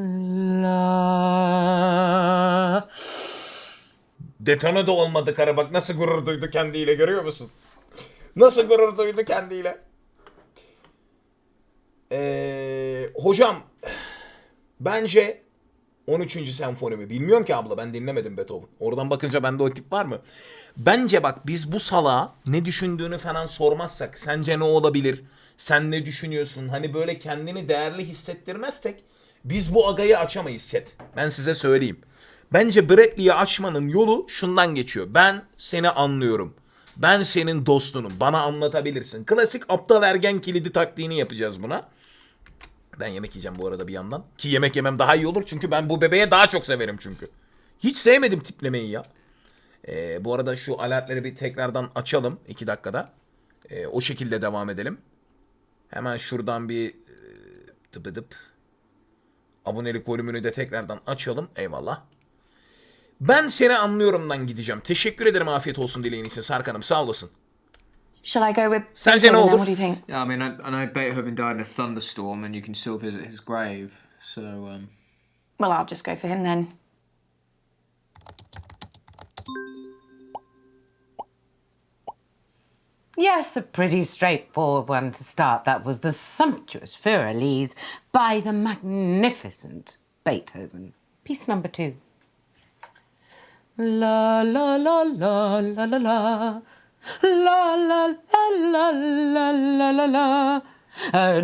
la. Detone de olmadı kara, bak nasıl gurur duydu kendiyle, görüyor musun? Nasıl gurur duydu kendiyle. Hocam bence 13. senfoni mi? Bilmiyorum ki abla, ben dinlemedim Beethoven. Oradan bakınca bende o tip var mı? Bence bak, biz bu salağa ne düşündüğünü falan sormazsak, sence ne olabilir? Sen ne düşünüyorsun? Hani böyle kendini değerli hissettirmezsek biz bu agayı açamayız chat. Ben size söyleyeyim. Bence Bradley'i açmanın yolu şundan geçiyor. Ben seni anlıyorum. Ben senin dostunum. Bana anlatabilirsin. Klasik aptal ergen kilidi taktiğini yapacağız buna. Ben yemek yiyeceğim bu arada bir yandan. Ki yemek yemem daha iyi olur. Çünkü ben bu bebeğe daha çok severim çünkü. Hiç sevmedim tiplemeyi ya. Bu arada şu alertleri bir tekrardan açalım 2 dakikada. O şekilde devam edelim. Hemen şuradan bir tıpıdıp abonelik bölümünü de tekrardan açalım. Eyvallah. Ben seni anlıyorumdan gideceğim. Teşekkür ederim, afiyet olsun dileğin için Serkan'ım, sağ olasın. Shall I go with Sence ne Beethoven then? olur? What do you think? Yeah, I mean, I know Beethoven died in a thunderstorm, and you can still visit his grave. So, Well, I'll just go for him then. Yes, a pretty straightforward one to start. That was the sumptuous Für Elise by the magnificent Beethoven. Piece number 2. La la la la la la la. La la la la la la la la.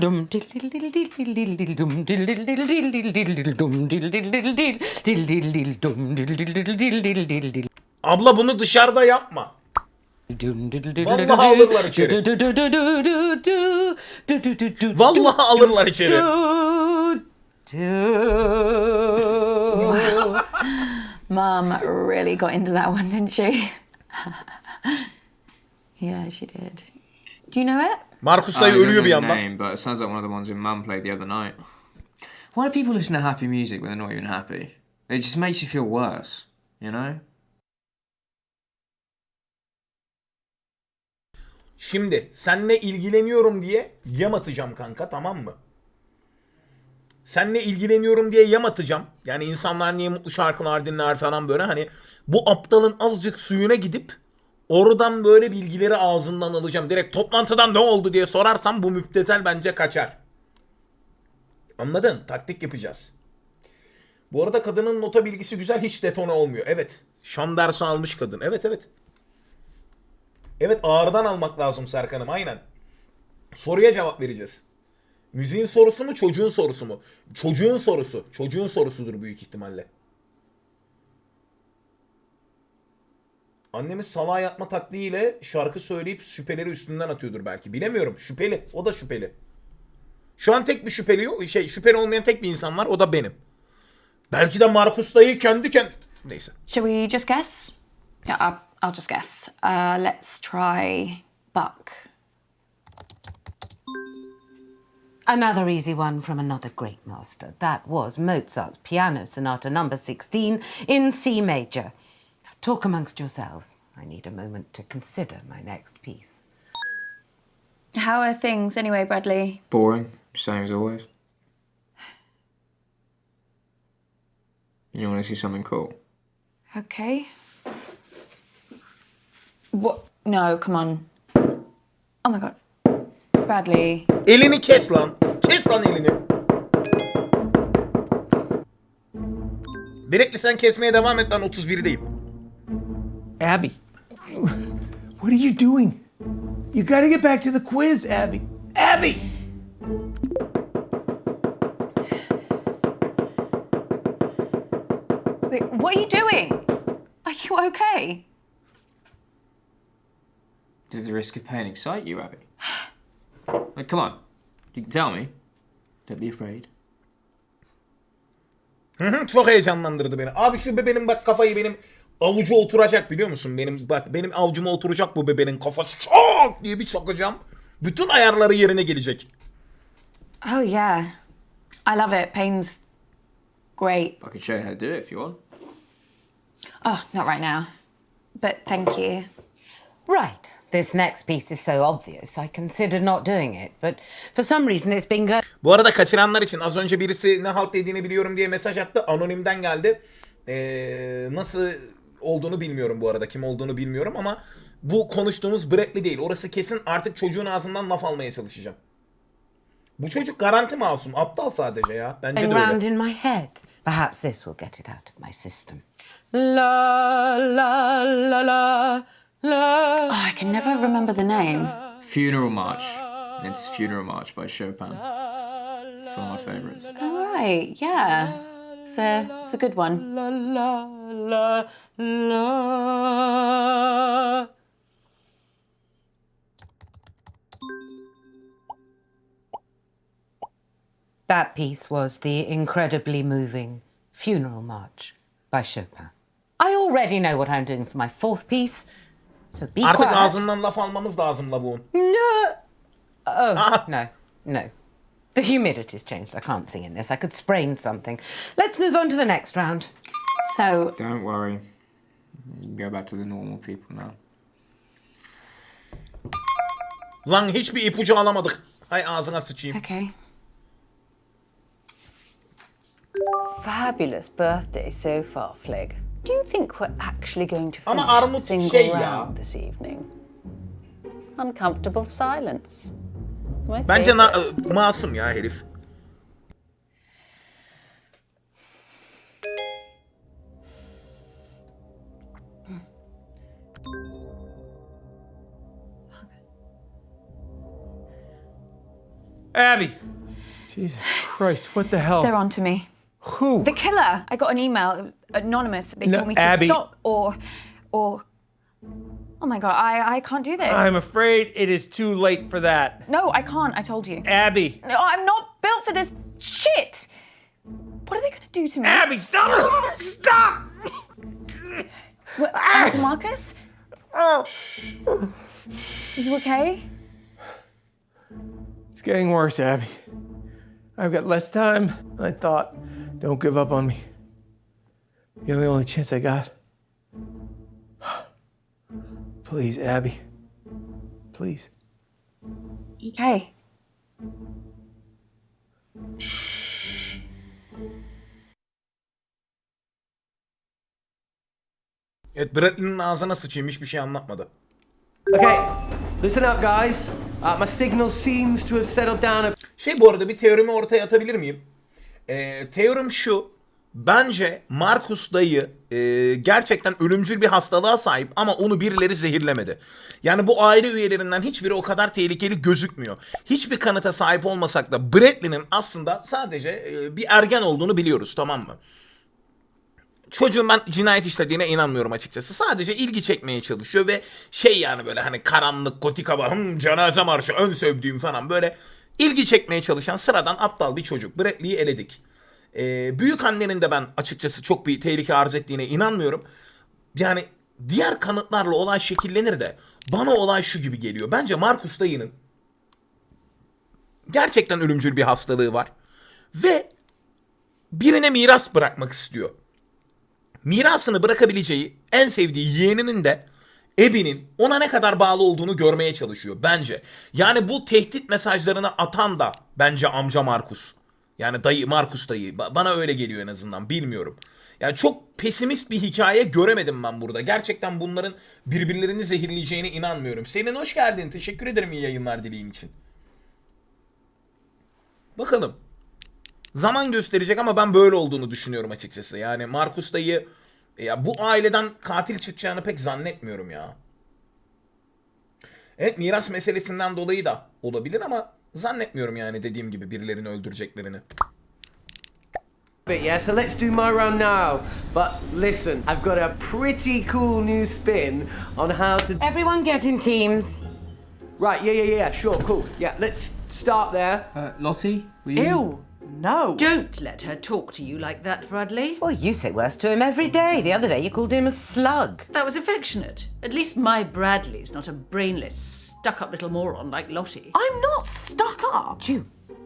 Dum dil dil dil dil dil dil dum dil dil dil dil dil dil dum dil dil dil dil dil dil dil dum dil dil dil dil dil dil. Abla bunu dışarıda yapma. Vallahi alırlar içeri. Vallahi alırlar içeri. Mum really got into that one, didn't she? Yeah, she did. Do you know it? Markus dayı ölüyor bir yandan. name, but it sounds like one of the ones your mum played the other night. Why do people listen to happy music when they're not even happy? It just makes you feel worse, you know? Şimdi seninle ilgileniyorum diye yam atacağım kanka, tamam mı? Seninle ilgileniyorum diye yam atacağım. Yani insanlar niye mutlu şarkılar dinler falan böyle, hani bu aptalın azıcık suyuna gidip oradan böyle bilgileri ağzından alacağım. Direkt toplantıdan ne oldu diye sorarsam bu müptezel bence kaçar. Anladın? Taktik yapacağız. Bu arada kadının nota bilgisi güzel, hiç detone olmuyor. Evet. Şan dersi almış kadın. Evet evet. Evet, ağırdan almak lazım Serkan'ım, aynen. Soruya cevap vereceğiz. Müziğin sorusu mu, çocuğun sorusu mu? Çocuğun sorusu. Çocuğun sorusudur büyük ihtimalle. Annemiz salağa yatma taktiğiyle şarkı söyleyip şüpheleri üstünden atıyordur belki. Bilemiyorum. Şüpheli. O da şüpheli. Şu an tek bir şüpheli yok. Şüpheli olmayan tek bir insan var. O da benim. Belki de Markus dayı kendi. Neyse. Shall we just guess? Yeah, I'll just guess. Let's try Buck. Another easy one from another great master. That was Mozart's Piano Sonata number 16 in C major. Talk amongst yourselves. I need a moment to consider my next piece. How are things anyway, Bradley? Boring, same as always. You want to see something cool? Okay. What? No, come on. Oh my god. Bradley. Elini kes lan. Kes lan elini. Berekli sen kesmeye devam et, ben 31'deyim. Abby, what are you doing? You gotta get back to the quiz, Abby. Abby! Wait, what are you doing? Are you okay? Does the risk of pain excite you, Abby? Like, come on. You can tell me. Don't be afraid. Çok heyecanlandırdı beni. Abi şu bebenin bak kafayı benim avucu oturacak, biliyor musun? Benim avucuma oturacak bu bebenin kafası. Çok diye bir çakacağım. Bütün ayarları yerine gelecek. Oh yeah. I love it. Pain's great. I can show you how to do it if you want. Oh, not right now. But thank you. Right. This next piece is so obvious, I considered not doing it. But for some reason it's been going... Bu arada kaçıranlar için az önce birisi ne halt dediğini biliyorum diye mesaj attı. Anonimden geldi. Nasıl olduğunu bilmiyorum bu arada. Kim olduğunu bilmiyorum ama bu konuştuğumuz Bradley değil. Orası kesin, artık çocuğun ağzından laf almaya çalışacağım. Bu çocuk garanti masum. Aptal sadece ya. Bence de round öyle. in my head. Perhaps this will get it out of my system. La la la la la. Oh, I can never remember the name. Funeral March. It's Funeral March by Chopin. It's one of my favourites. All right, yeah. It's a good one. La la la la. That piece was the incredibly moving Funeral March by Chopin. I already know what I'm doing for my fourth piece, so be Artık quiet. ağzından laf almamız lazım lavuğun. No. Oh, no. The humidity's changed. I can't sing in this. I could sprain something. Let's move on to the next round. So, Don't worry. You can go back to the normal people now. Lan hiçbir ipucu alamadık. Hay ağzına sıçayım. okay. Fabulous birthday so far, Flig. Do you think we're actually going to Ama finish a armut single şey ya. round this evening? Uncomfortable silence. My Bence favourite. masum ya herif. Abby! Jesus Christ, what the hell? They're on to me. Who? The killer. I got an email, anonymous. They No, told me to Abby. stop or. Oh my god, I can't do this. I'm afraid it is too late for that. No, I can't. I told you. Abby! No, I'm not built for this shit. What are they gonna do to me? Abby, stop! Stop! What, Uncle Marcus? Are you okay? It's getting worse, Abby. I've got less time than I thought. Don't give up on me. You're the only chance I got. Please, Abby. Please. Okay. Evet, Bradley'nin ağzına sıçayım, hiçbir şey anlatmadı. Okay, listen up, guys. My signal seems to have settled down. Bu arada bir teorimi ortaya atabilir miyim? Teorim şu. Bence Markus dayı gerçekten ölümcül bir hastalığa sahip ama onu birileri zehirlemedi. Yani bu aile üyelerinden hiçbiri o kadar tehlikeli gözükmüyor. Hiçbir kanıta sahip olmasak da Bradley'nin aslında sadece bir ergen olduğunu biliyoruz, tamam mı? Çocuğun ben cinayet işlediğine inanmıyorum açıkçası. Sadece ilgi çekmeye çalışıyor ve yani böyle hani karanlık, gotik hava, cenaze marşı, ön sevdiğim falan böyle ilgi çekmeye çalışan sıradan aptal bir çocuk. Bradley'i eledik. Büyük annenin de ben açıkçası çok bir tehlike arz ettiğine inanmıyorum. Yani diğer kanıtlarla olay şekillenir de bana olay şu gibi geliyor. Bence Markus dayının gerçekten ölümcül bir hastalığı var ve birine miras bırakmak istiyor. Mirasını bırakabileceği en sevdiği yeğeninin de Abby'nin ona ne kadar bağlı olduğunu görmeye çalışıyor bence. Yani bu tehdit mesajlarını atan da bence amca Markus. Yani dayı, Markus dayı. Bana öyle geliyor en azından, bilmiyorum. Yani çok pesimist bir hikaye göremedim ben burada. Gerçekten bunların birbirlerini zehirleyeceğine inanmıyorum. Selin hoş geldin. Teşekkür ederim iyi yayınlar dileğin için. Bakalım. Zaman gösterecek ama ben böyle olduğunu düşünüyorum açıkçası. Yani Markus dayı bu aileden katil çıkacağını pek zannetmiyorum ya. Evet, miras meselesinden dolayı da olabilir ama zannetmiyorum yani dediğim gibi birilerini öldüreceklerini. Yeah, so let's do my round now. But listen, I've got a pretty cool new spin on how to... Everyone get in teams. Right, yeah, sure, cool. Yeah, let's start there. Lottie, will you? Ew, no. Don't let her talk to you like that, Bradley. Well, you say worse to him every day. The other day you called him a slug. That was affectionate. At least my Bradley's not a brainless, stuck-up little moron like Lottie. I'm not stuck up.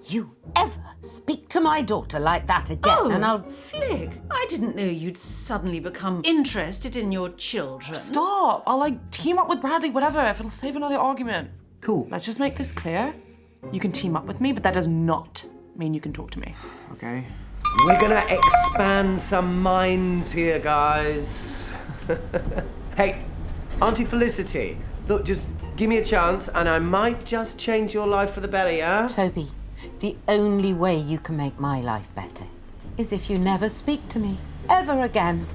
You ever speak to my daughter like that again, and I'll... Flig, I didn't know you'd suddenly become interested in your children. Stop. I'll team up with Bradley, whatever, if it'll save another argument. Cool. Let's just make this clear. You can team up with me, but that does not mean you can talk to me. Okay. We're gonna expand some minds here, guys. Hey, Auntie Felicity, look, just give me a chance and I might just change your life for the better, yeah? Toby, the only way you can make my life better is if you never speak to me ever again.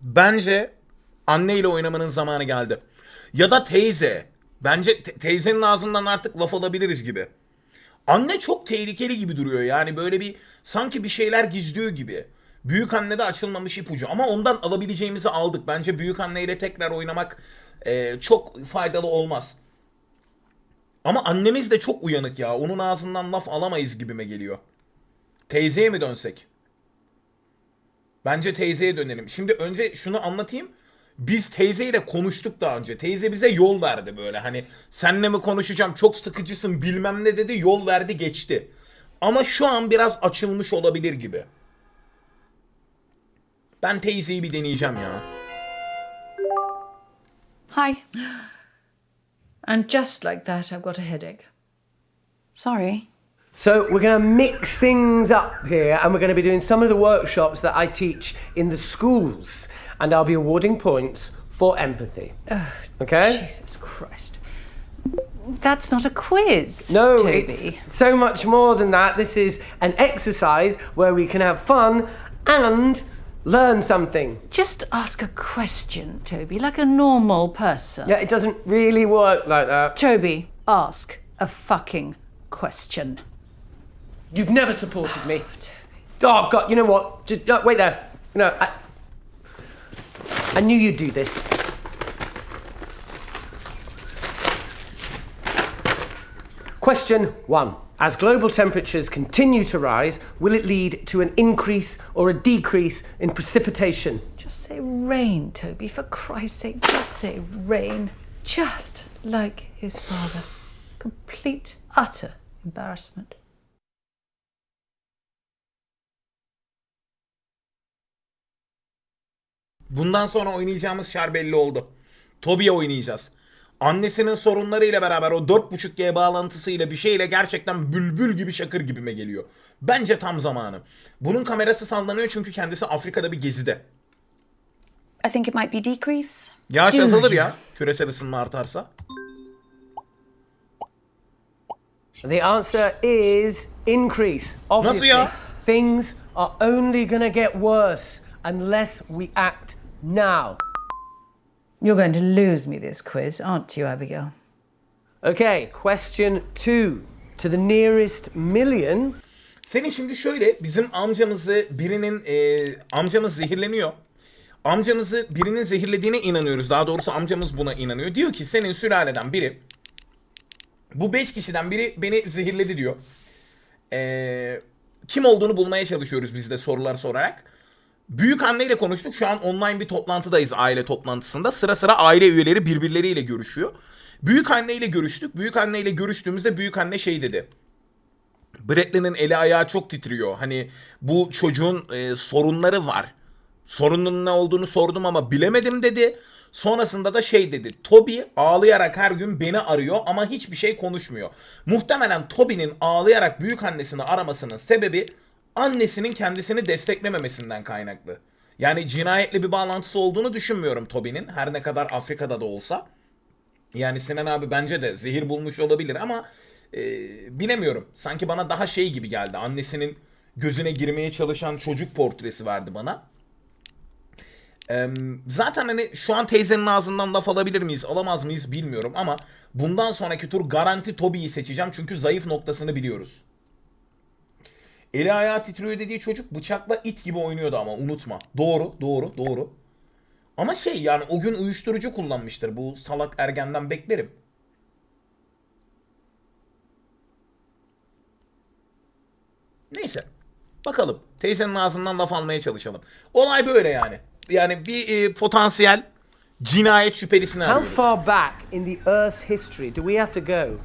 Bence anneyle oynamanın zamanı geldi. Ya da teyze. Bence teyzenin ağzından artık laf alabiliriz gibi. Anne çok tehlikeli gibi duruyor yani böyle bir sanki bir şeyler gizliyor gibi. Büyükanne'de açılmamış ipucu ama ondan alabileceğimizi aldık. Bence Büyükanne ile tekrar oynamak çok faydalı olmaz. Ama annemiz de çok uyanık ya. Onun ağzından laf alamayız gibime geliyor. Teyzeye mi dönsek? Bence teyzeye dönelim. Şimdi önce şunu anlatayım. Biz teyzeyle konuştuk daha önce. Teyze bize yol verdi böyle. Hani senle mi konuşacağım, çok sıkıcısın bilmem ne dedi. Yol verdi geçti. Ama şu an biraz açılmış olabilir gibi. Ben teyzeyi bir deneyeceğim ya. Hi. And just like that, I've got a headache. Sorry. So we're going to mix things up here, and we're going to be doing some of the workshops that I teach in the schools, and I'll be awarding points for empathy. Okay? Jesus Christ. That's not a quiz, No, Toby. it's so much more than that. This is an exercise where we can have fun and learn something. Just ask a question, Toby, like a normal person. Yeah, it doesn't really work like that. Toby, ask a fucking question. You've never supported me. Oh, God, you know what? Wait there. No, I knew you'd do this. Question 1. As global temperatures continue to rise, will it lead to an increase or a decrease in precipitation? Just say rain, Toby, for Christ's sake. Just say rain. Just like his father. Complete, utter embarrassment. Bundan sonra oynayacağımız şer belli oldu. Toby'ye oynayacağız. Annesinin sorunlarıyla beraber o 4.5G bağlantısıyla bir şeyle gerçekten bülbül gibi şakır gibime geliyor. Bence tam zamanı. Bunun kamerası sallanıyor çünkü kendisi Afrika'da bir gezide. I think it might be decrease. Yağış azalır ya küresel ısınma artarsa. The answer is increase. Obviously, Nasıl ya? things are only gonna get worse unless we act now. You're going to lose me this quiz, aren't you, Abigail? Okay, question 2. To the nearest million. Senin şimdi şöyle, bizim amcamız zehirleniyor. Amcamızı birinin zehirlediğine inanıyoruz. Daha doğrusu amcamız buna inanıyor. Diyor ki senin sülaleden biri, bu 5 kişiden biri beni zehirledi diyor. Kim olduğunu bulmaya çalışıyoruz biz de sorular sorarak. Büyükanneyle konuştuk. Şu an online bir toplantıdayız, aile toplantısında. Sıra sıra aile üyeleri birbirleriyle görüşüyor. Büyükanneyle görüştük. Büyükanneyle görüştüğümüzde büyükanne şey dedi. Bradley'nin eli ayağı çok titriyor. Hani bu çocuğun sorunları var. Sorunun ne olduğunu sordum ama bilemedim dedi. Sonrasında da şey dedi. Toby ağlayarak her gün beni arıyor ama hiçbir şey konuşmuyor. Muhtemelen Toby'nin ağlayarak büyükannesini aramasının sebebi annesinin kendisini desteklememesinden kaynaklı. Yani cinayetli bir bağlantısı olduğunu düşünmüyorum Toby'nin. Her ne kadar Afrika'da da olsa. Yani Sinan abi bence de zehir bulmuş olabilir ama bilemiyorum. Sanki bana daha şey gibi geldi. Annesinin gözüne girmeye çalışan çocuk portresi verdi bana. Zaten hani şu an teyzenin ağzından laf alabilir miyiz, alamaz mıyız bilmiyorum ama bundan sonraki tur garanti Toby'yi seçeceğim çünkü zayıf noktasını biliyoruz. Eli ayağı titriyor dediği çocuk bıçakla it gibi oynuyordu ama unutma. Doğru. Ama şey yani o gün uyuşturucu kullanmıştır. Bu salak ergenden beklerim. Neyse. Bakalım. Teyzenin ağzından laf almaya çalışalım. Olay böyle yani. Yani bir potansiyel cinayet şüphelisini How arıyoruz. far back in the Earth's history do we have to go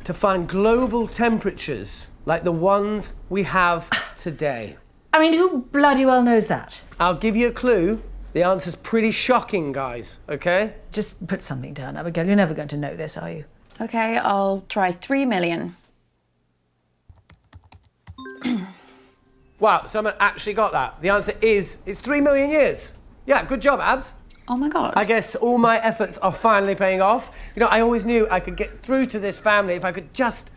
to find global temperatures like the ones we have today? I mean, who bloody well knows that? I'll give you a clue. The answer's pretty shocking, guys, okay? Just put something down, Abigail. You're never going to know this, are you? Okay, I'll try 3 million. Wow, someone actually got that. The answer is, it's 3 million years. Yeah, good job, Abs. Oh my god. I guess all my efforts are finally paying off. You know, I always knew I could get through to this family if I could just...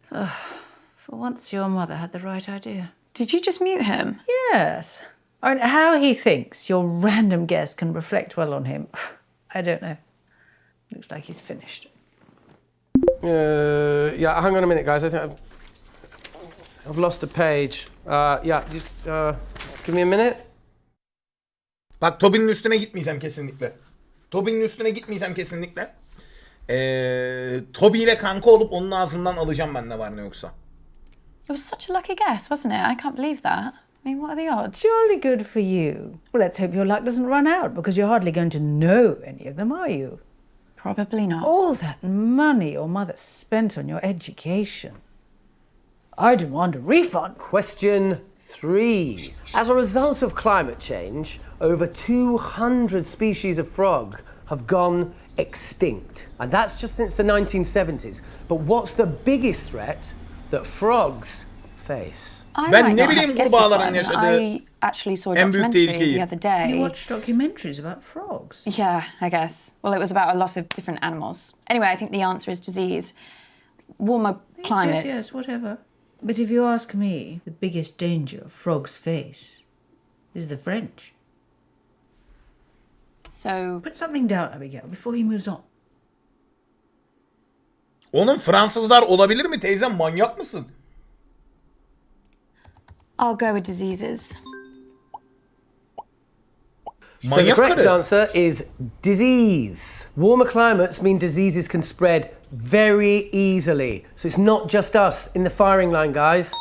For once, your mother had the right idea. Did you just mute him? Yes. I mean, how he thinks your random guess can reflect well on him, I don't know. Looks like he's finished. Yeah, hang on a minute, guys. I think I've lost a page. Yeah, just... Just give me a minute. Bak Toby'nin üstüne gitmeyeceğim kesinlikle. Toby'nin üstüne gitmeyeceğim kesinlikle. Toby ile kanka olup onun ağzından alacağım ben ne var ne yoksa. It was such a lucky guess, wasn't it? I can't believe that. I mean, what are the odds? Jolly good for you. Well, let's hope your luck doesn't run out because you're hardly going to know any of them, are you? Probably not. All that money your mother spent on your education. I demand a refund. Question 3. As a result of climate change, over 200 species of frog have gone extinct. And that's just since the 1970s. But what's the biggest threat that frogs face? I Ben might ne not have bileyim to guess this kurbağaların one. yaşadığı I actually saw a en büyük documentary tehlikeyi. the other day. You watch documentaries about frogs. Yeah, I guess. Well, it was about a lot of different animals. Anyway, I think the answer is disease. Warmer climates. Yes, whatever. But if you ask me, the biggest danger frogs face is the French. So, Put something down, Abigail, before he moves on. Onun Fransızlar olabilir mi teyzem, manyak mısın? I'll go with diseases. So the Manyak correct karı. answer is disease. Warmer climates mean diseases can spread very easily. So it's not just us in the firing line, guys.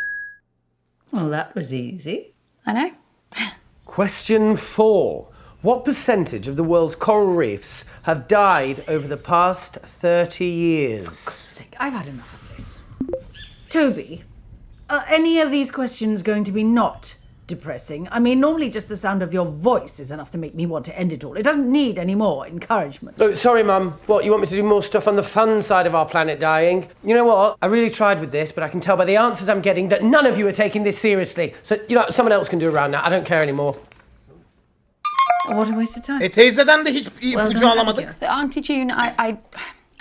Well, that was easy. I know. Question 4. What percentage of the world's coral reefs have died over the past 30 years? Sick. I've had enough of this. Toby, are any of these questions going to be not depressing? I mean, normally just the sound of your voice is enough to make me want to end it all. It doesn't need any more encouragement. Oh, sorry, Mum. What, you want me to do more stuff on the fun side of our planet dying? You know what? I really tried with this, but I can tell by the answers I'm getting that none of you are taking this seriously. So, someone else can do around that. I don't care anymore. What a waste of time. Teyzeden de hiç ipucu done, alamadık. Auntie June, I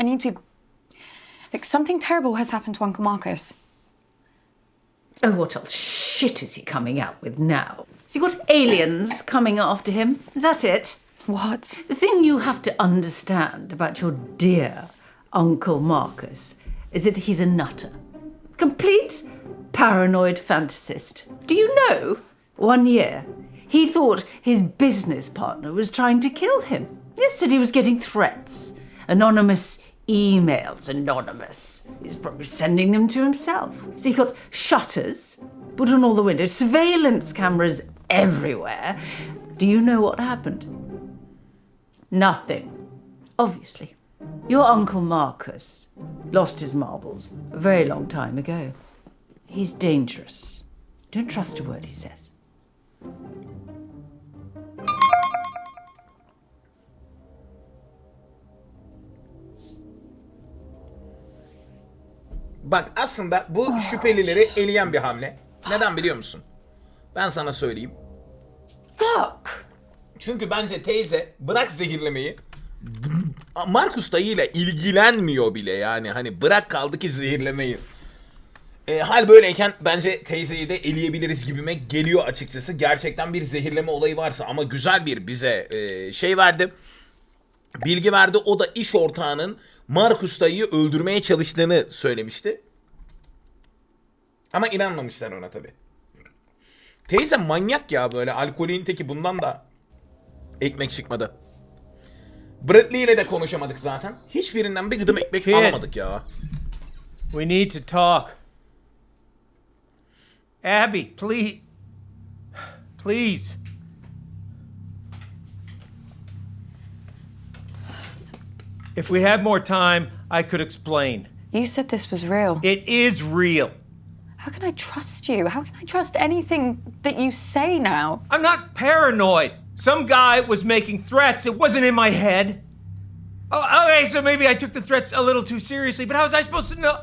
need to... Look, something terrible has happened to Uncle Marcus. Oh, what else shit is he coming out with now? Has he got aliens coming after him? Is that it? What? The thing you have to understand about your dear Uncle Marcus is that he's a nutter. Complete paranoid fantasist. Do you know, 1 year, he thought his business partner was trying to kill him. Yesterday he was getting threats. Anonymous emails, anonymous. He's probably sending them to himself. So he got shutters put on all the windows, surveillance cameras everywhere. Do you know what happened? Nothing. Obviously. Your Uncle Marcus lost his marbles a very long time ago. He's dangerous. Don't trust a word he says. Bak aslında bu şüphelileri eleyen bir hamle. Neden biliyor musun? Ben sana söyleyeyim. Fuck! Çünkü bence teyze bırak zehirlemeyi. Markus dayıyla ilgilenmiyor bile yani. Hani bırak kaldı ki zehirlemeyi. Hal böyleyken bence teyzeyi de eleyebiliriz gibime geliyor açıkçası. Gerçekten bir zehirleme olayı varsa ama güzel bir bize şey verdi. Bilgi verdi. O da iş ortağının Markus dayıyı öldürmeye çalıştığını söylemişti. Ama inanmamışlar ona tabii. Teyze manyak ya, böyle alkolün teki, bundan da ekmek çıkmadı. Bradley ile de konuşamadık zaten. Hiçbirinden bir gıdım ekmek alamadık ya. We need to talk. Abby, please. Please. If we had more time, I could explain. You said this was real. It is real. How can I trust you? How can I trust anything that you say now? I'm not paranoid. Some guy was making threats. It wasn't in my head. Oh, okay, so maybe I took the threats a little too seriously, but how was I supposed to know?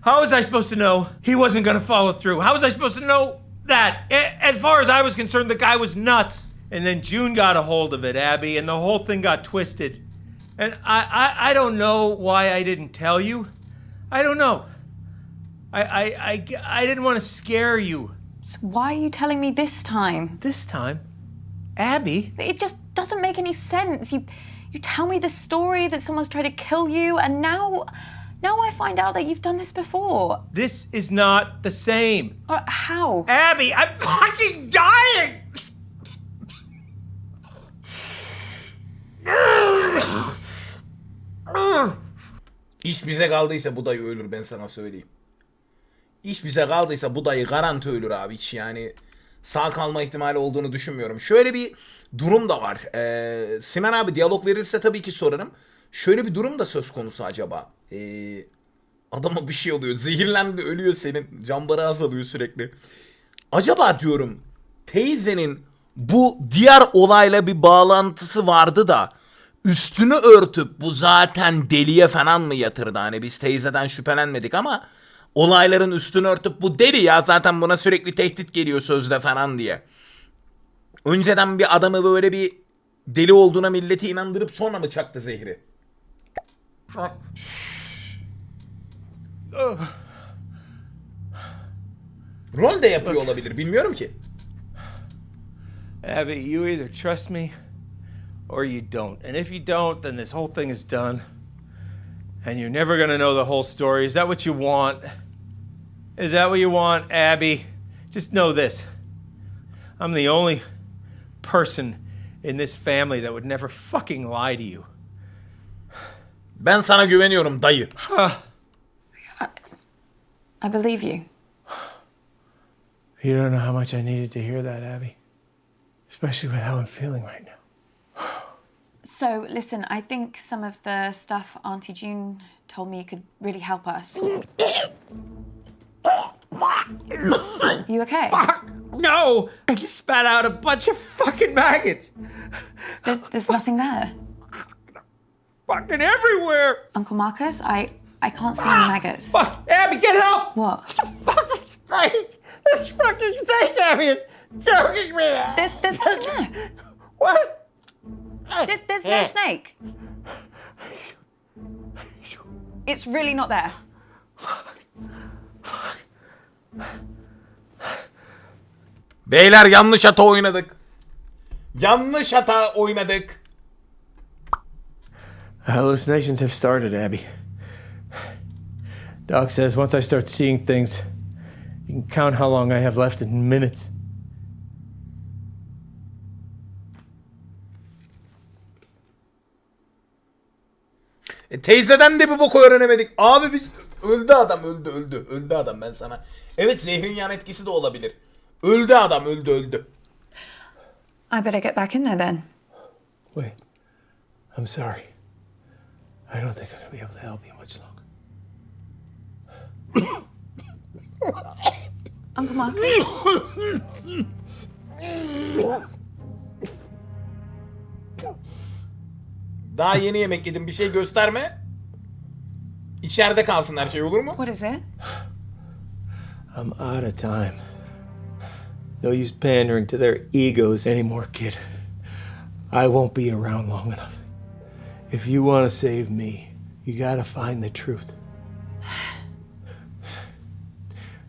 How was I supposed to know he wasn't going to follow through? How was I supposed to know that? As far as I was concerned, the guy was nuts. And then June got a hold of it, Abby, and the whole thing got twisted. And I don't know why I didn't tell you. I don't know. I didn't want to scare you. So why are you telling me this time? This time? Abby? It just doesn't make any sense. You tell me the story that someone's tried to kill you, and now Now I find out that you've done this before. This is not the same. How? Abby, I'm fucking dying! İş bize kaldıysa bu dayı ölür, ben sana söyleyeyim. İş bize kaldıysa bu dayı garanti ölür abi, hiç yani sağ kalma ihtimali olduğunu düşünmüyorum. Şöyle bir durum da var. Sinan abi diyalog verirse tabii ki sorarım. Şöyle bir durum da söz konusu acaba. Adama bir şey oluyor. Zehirlendi, ölüyor senin. Canları azalıyor sürekli. Acaba diyorum teyzenin bu diğer olayla bir bağlantısı vardı da üstünü örtüp bu zaten deliye falan mı yatırdı? Hani biz teyzeden şüphelenmedik ama olayların üstünü örtüp bu deli ya, zaten buna sürekli tehdit geliyor sözde falan diye. Önceden bir adamı böyle bir deli olduğuna milleti inandırıp sonra mı çaktı zehri? Rol de yapıyor olabilir, bilmiyorum ki. Abby, you either trust me or you don't. And if you don't, then this whole thing is done. And you're never gonna know the whole story. Is that what you want? Is that what you want, Abby? Just know this. I'm the only person in this family that would never fucking lie to you. Ben sana güveniyorum dayı. I believe you. You don't know how much I needed to hear that, Abby. Especially with how I'm feeling right now. So, listen, I think some of the stuff Auntie June told me could really help us. You okay? Fuck! No! I just spat out a bunch of fucking maggots! There's nothing there. Fucking everywhere! Uncle Marcus, I can't see any maggots. Fuck! Abby, get help! What? Fucking snake! This fucking snake, Abby, is choking me! There's nothing there. What? There's no snake. It's really not there. Beyler yanlış hata oynadık. Yanlış hata oynadık. Hallucinations have started, Abby. Doc says once I start seeing things, you can count how long I have left in minutes. Teyzeden de bir bok öğrenemedik. Abi biz öldü adam, öldü. Öldü adam, ben sana. Evet, zehrin yan etkisi de olabilir. Öldü adam, öldü. I better get back in there then. Wait, I'm sorry. I don't think I'm gonna be able to help you much longer. Uncle Marcus. Daha yeni yemek yedim, bir şey gösterme. İçeride kalsın her şey, olur mu? What is it? I'm out of time. No use pandering to their egos anymore, kid. I won't be around long enough. If you want to save me, you gotta find the truth.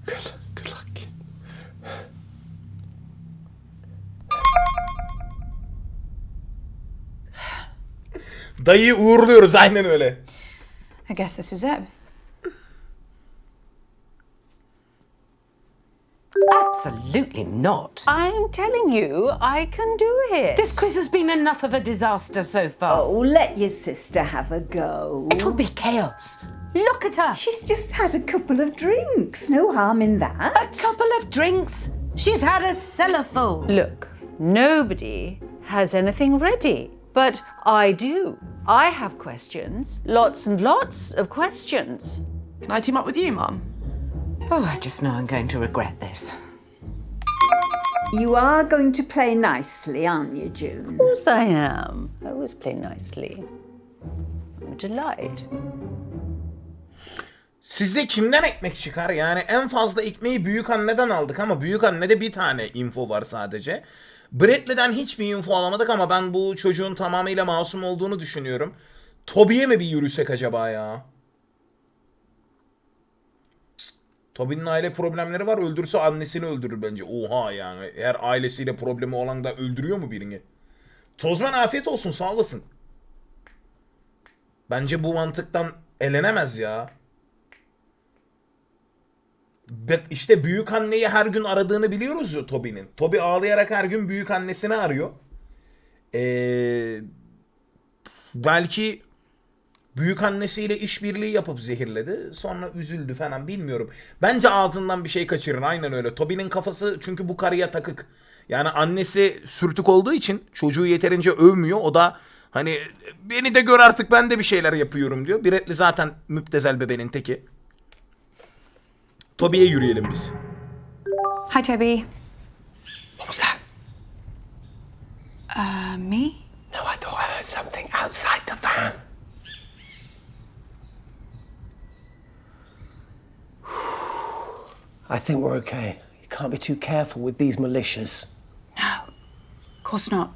Good luck, kid. Dayıyı uğurluyoruz, aynen öyle. I guess this is it. Absolutely not. I'm telling you, I can do it. This quiz has been enough of a disaster so far. Oh, let your sister have a go. It'll be chaos. Look at her. She's just had a couple of drinks. No harm in that. A couple of drinks. She's had a cellar full. Look, nobody has anything ready, but I do. I have questions, lots and lots of questions. Can I team up with you, Mum? Oh, I just know I'm going to regret this. You are going to play nicely, aren't you, June? Of course I am. I always play nicely. I'm a delight. Sizce kimden ekmek çıkar? Yani en fazla ekmeği büyükanneden aldık ama büyükannede bir tane info var sadece. Bradley'den hiçbir info alamadık ama ben bu çocuğun tamamıyla masum olduğunu düşünüyorum. Toby'ye mi bir yürüsek acaba ya? Toby'nin aile problemleri var. Öldürse annesini öldürür bence. Oha yani. Eğer ailesiyle problemi olan da öldürüyor mu birini? Tozman afiyet olsun, sağ olasın. Bence bu mantıktan elenemez ya. İşte büyük anneyi her gün aradığını biliyoruz ya Toby'nin. Toby ağlayarak her gün büyük annesini arıyor. Belki büyük annesiyle işbirliği yapıp zehirledi. Sonra üzüldü falan, bilmiyorum. Bence ağzından bir şey kaçırın, aynen öyle. Toby'nin kafası çünkü bu karıya takık. Yani annesi sürtük olduğu için çocuğu yeterince övmüyor. O da hani beni de gör artık, ben de bir şeyler yapıyorum diyor. Biretli zaten müptezel bebenin teki. Toby'ye yürüyelim biz. Hi, Toby. What was that? Me? No, I thought I heard something outside the van. I think we're okay. You can't be too careful with these militias. No, of course not.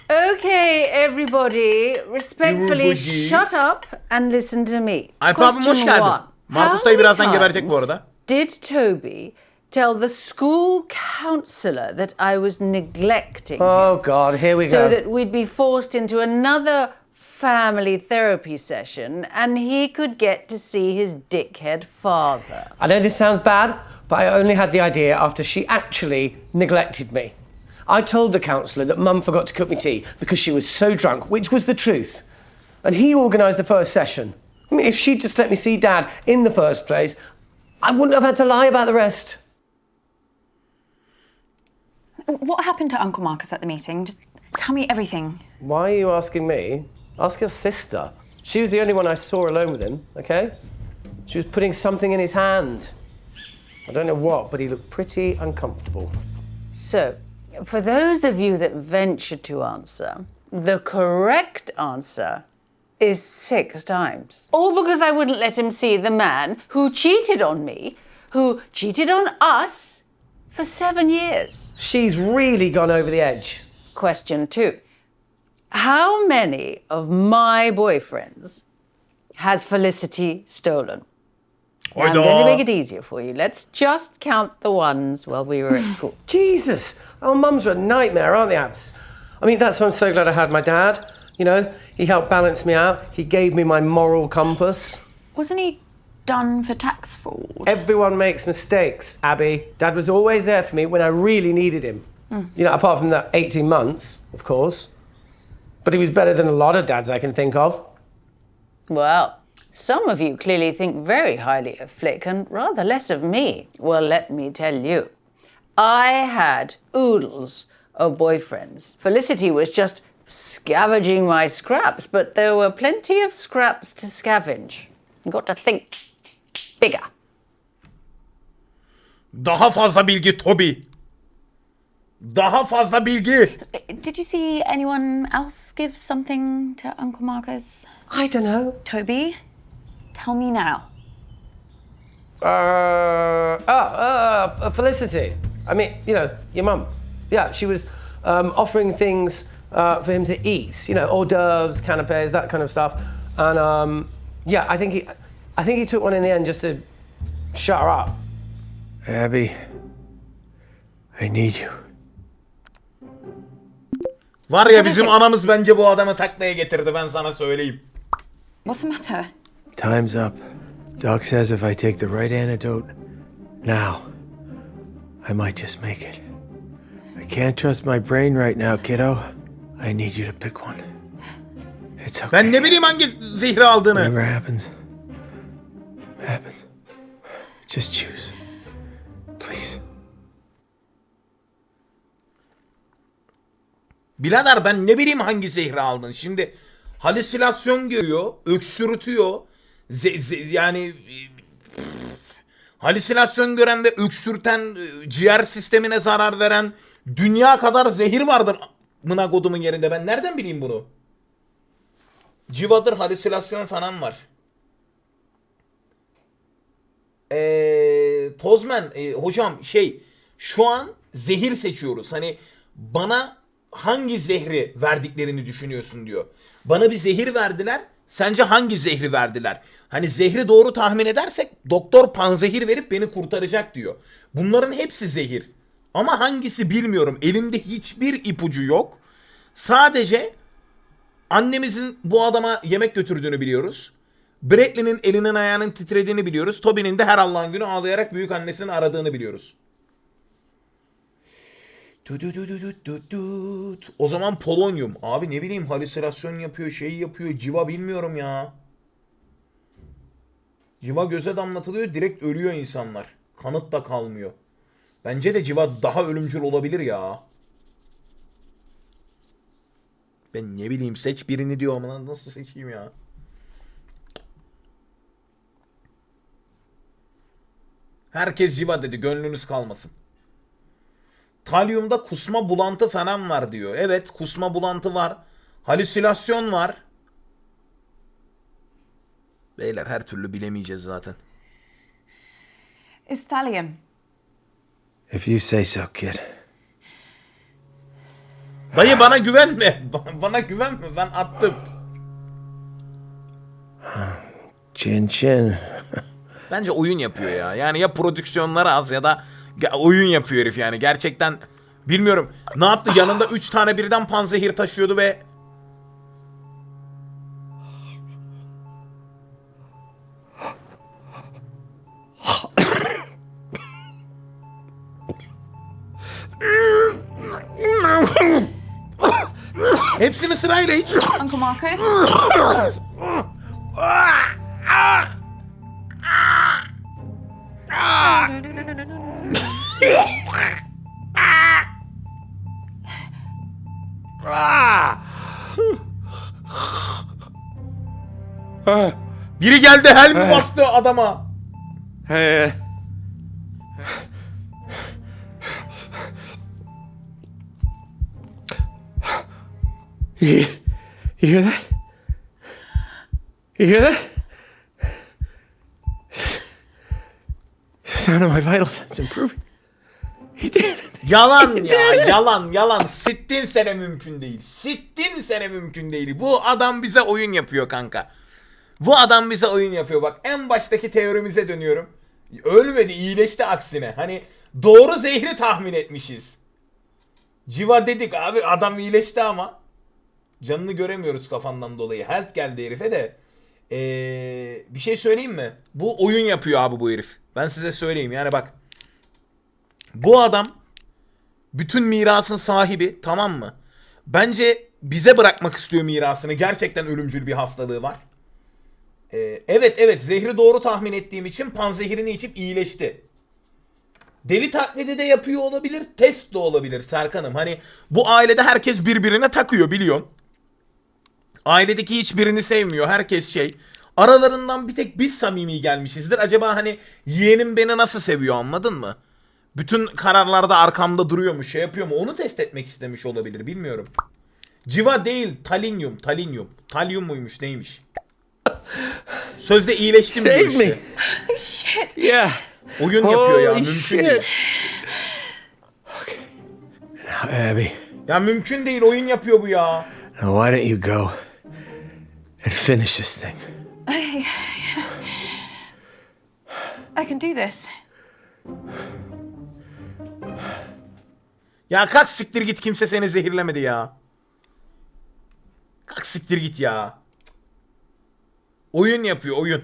Okay, everybody, respectfully shut up and listen to me. Alp abim hoş geldin. Markus dayı birazdan geberecek bu arada. Did Toby tell the school counselor that I was neglecting Oh him God, here we so go. that we'd be forced into another family therapy session and he could get to see his dickhead father? I know this sounds bad, but I only had the idea after she actually neglected me. I told the counsellor that Mum forgot to cook me tea because she was so drunk, which was the truth. And he organised the first session. I mean, if she'd just let me see Dad in the first place, I wouldn't have had to lie about the rest. What happened to Uncle Marcus at the meeting? Just tell me everything. Why are you asking me? Ask your sister. She was the only one I saw alone with him, okay? She was putting something in his hand. I don't know what, but he looked pretty uncomfortable. So, for those of you that venture to answer, the correct answer is 6 times. All because I wouldn't let him see the man who cheated on me, who cheated on us for 7 years. She's really gone over the edge. Question 2. How many of my boyfriends has Felicity stolen? Now, I'm going to make it easier for you. Let's just count the ones while we were at school. Jesus! Our mums are a nightmare, aren't they, Abs? I mean, that's why I'm so glad I had my dad. You know, he helped balance me out. He gave me my moral compass. Wasn't he done for tax fraud? Everyone makes mistakes, Abby. Dad was always there for me when I really needed him. You know, apart from that 18 months, of course. But he was better than a lot of dads I can think of. Well, some of you clearly think very highly of Flick and rather less of me. Well, let me tell you. I had oodles of boyfriends. Felicity was just scavenging my scraps, but there were plenty of scraps to scavenge. You got to think bigger. Daha fazla bilgi Toby. Daha fazla bilgi. Did you see anyone else give something to Uncle Marcus? I don't know. Toby, tell me now. Felicity. I mean, you know, your mum. Yeah, she was offering things for him to eat. You know, hors d'oeuvres, canapes, that kind of stuff. And yeah, I think he took one in the end just to shut her up. Abby, I need you. Var ya, bizim anamız bence bu adamı taklaya getirdi, ben sana söyleyeyim. What's the matter? Time's up. Doc says if I take the right antidote now, I might just make it. I can't trust my brain right now, kiddo. I need you to pick one. It's okay. Ben ne bileyim hangi zehri aldığını. Whatever happens, happens. Just choose. Please. Birader, ben ne bileyim hangi zehri aldın. Şimdi halüsinasyon görüyor, öksürtüyor. Yani halüsinasyon gören ve öksürten, ciğer sistemine zarar veren dünya kadar zehir vardır mına kodumun yerinde. Ben nereden bileyim bunu? Civadır, halüsinasyon falan var. Tozmen, hocam şu an zehir seçiyoruz. Hani bana hangi zehri verdiklerini düşünüyorsun diyor. Bana bir zehir verdiler. Sence hangi zehri verdiler? Hani zehri doğru tahmin edersek doktor panzehir verip beni kurtaracak diyor. Bunların hepsi zehir. Ama hangisi bilmiyorum. Elimde hiçbir ipucu yok. Sadece annemizin bu adama yemek götürdüğünü biliyoruz. Bradley'nin elinin ayağının titrediğini biliyoruz. Toby'nin de her Allah'ın günü ağlayarak büyük annesini aradığını biliyoruz. O zaman polonyum. Abi ne bileyim, halüsinasyon yapıyor, şey yapıyor. Civa bilmiyorum ya. Civa göze damlatılıyor, direkt ölüyor insanlar. Kanıt da kalmıyor. Bence de civa daha ölümcül olabilir ya. Ben ne bileyim, seç birini diyor ama nasıl seçeyim ya? Herkes civa dedi, gönlünüz kalmasın. Talyumda kusma bulantı falan var diyor. Evet, kusma bulantı var. Halüsinasyon var. Beyler her türlü bilemeyeceğiz zaten. It's thallium. If you say so, kid. Dayı bana güvenme. Bana güvenme, ben attım. Chin chin. Bence oyun yapıyor ya. Yani ya prodüksiyonları az ya da oyun yapıyor herif yani. Gerçekten bilmiyorum. Ne yaptı? Yanında 3 tane birden panzehir taşıyordu ve... Hepsini sırayla iç. Uncle Marcus? Biri geldi, hel mi bastı adama? You hear that? You hear that? The sound of my vital signs improving. He did. Yalan ya, yalan. Sittin sene mümkün değil. Sittin sene mümkün değil. Bu adam bize oyun yapıyor kanka. Bu adam bize oyun yapıyor. Bak, en baştaki teorimize dönüyorum. Ölmedi, iyileşti aksine. Hani doğru zehri tahmin etmişiz. Civa dedik abi, adam iyileşti ama canını göremiyoruz kafandan dolayı. Health geldi herife de. Bir şey söyleyeyim mi? Bu oyun yapıyor abi bu herif. Ben size söyleyeyim yani bak. Bu adam bütün mirasın sahibi, tamam mı? Bence bize bırakmak istiyor mirasını. Gerçekten ölümcül bir hastalığı var. Evet zehri doğru tahmin ettiğim için panzehirini içip iyileşti. Deli taklidi de yapıyor olabilir. Test de olabilir Serkan'ım. Hani bu ailede herkes birbirine takıyor, biliyorsun. Ailedeki hiçbirini sevmiyor. Herkes şey. Aralarından bir tek biz samimi gelmişizdir. Acaba hani yeğenim beni nasıl seviyor, anladın mı? Bütün kararlarda arkamda duruyor mu, şey yapıyor mu? Onu test etmek istemiş olabilir, bilmiyorum. Civa değil, talinyum. Talyum muymuş, neymiş? Sözde iyileştim diyor işte. Shit. Yeah. Oyun yapıyor ya, Holy mümkün shit. değil. Okay. Now, Abby. Ya mümkün değil, oyun yapıyor bu ya. Now, why don't you go and finish this thing? I can do this. Ya kalk siktir git, kimse seni zehirlemedi ya. Kalk siktir git ya. Oyun yapıyor, oyun.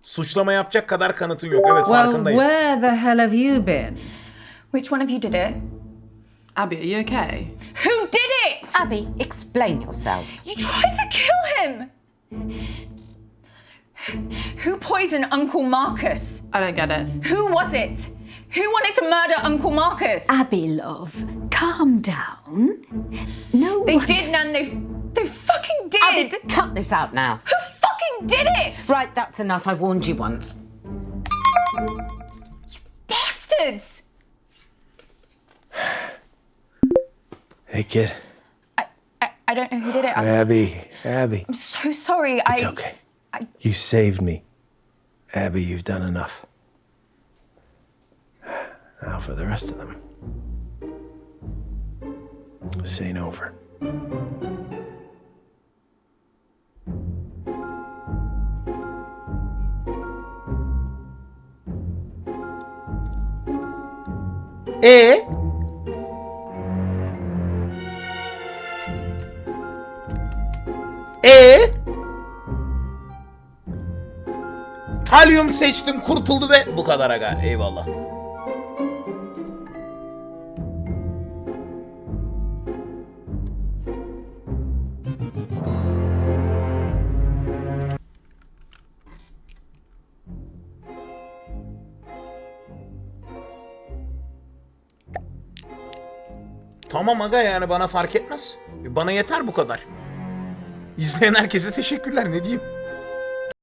Suçlama yapacak kadar kanıtın yok. Evet, Well, farkındayım. where the hell have you been? Which one of you did it? Abby, are you okay? Who did it? Abby, explain yourself. You tried to kill him! Who poisoned Uncle Marcus? I don't get it. Who was it? Who wanted to murder Uncle Marcus? Abby, love, calm down. No They one... did, Nan. They fucking did! Abby, cut this out now. Who fucking did it? Right, that's enough. I warned you once. Bastards! Hey, kid. I don't know who did it. Abby. I'm so sorry. It's okay. You saved me. Abby, you've done enough. Now for the rest of them. This ain't over. E Talyum seçtim, kurtuldu ve bu kadar aga. Eyvallah. Tamam aga, yani bana fark etmez. Bana yeter bu kadar. İzleyen herkese teşekkürler, ne diyeyim.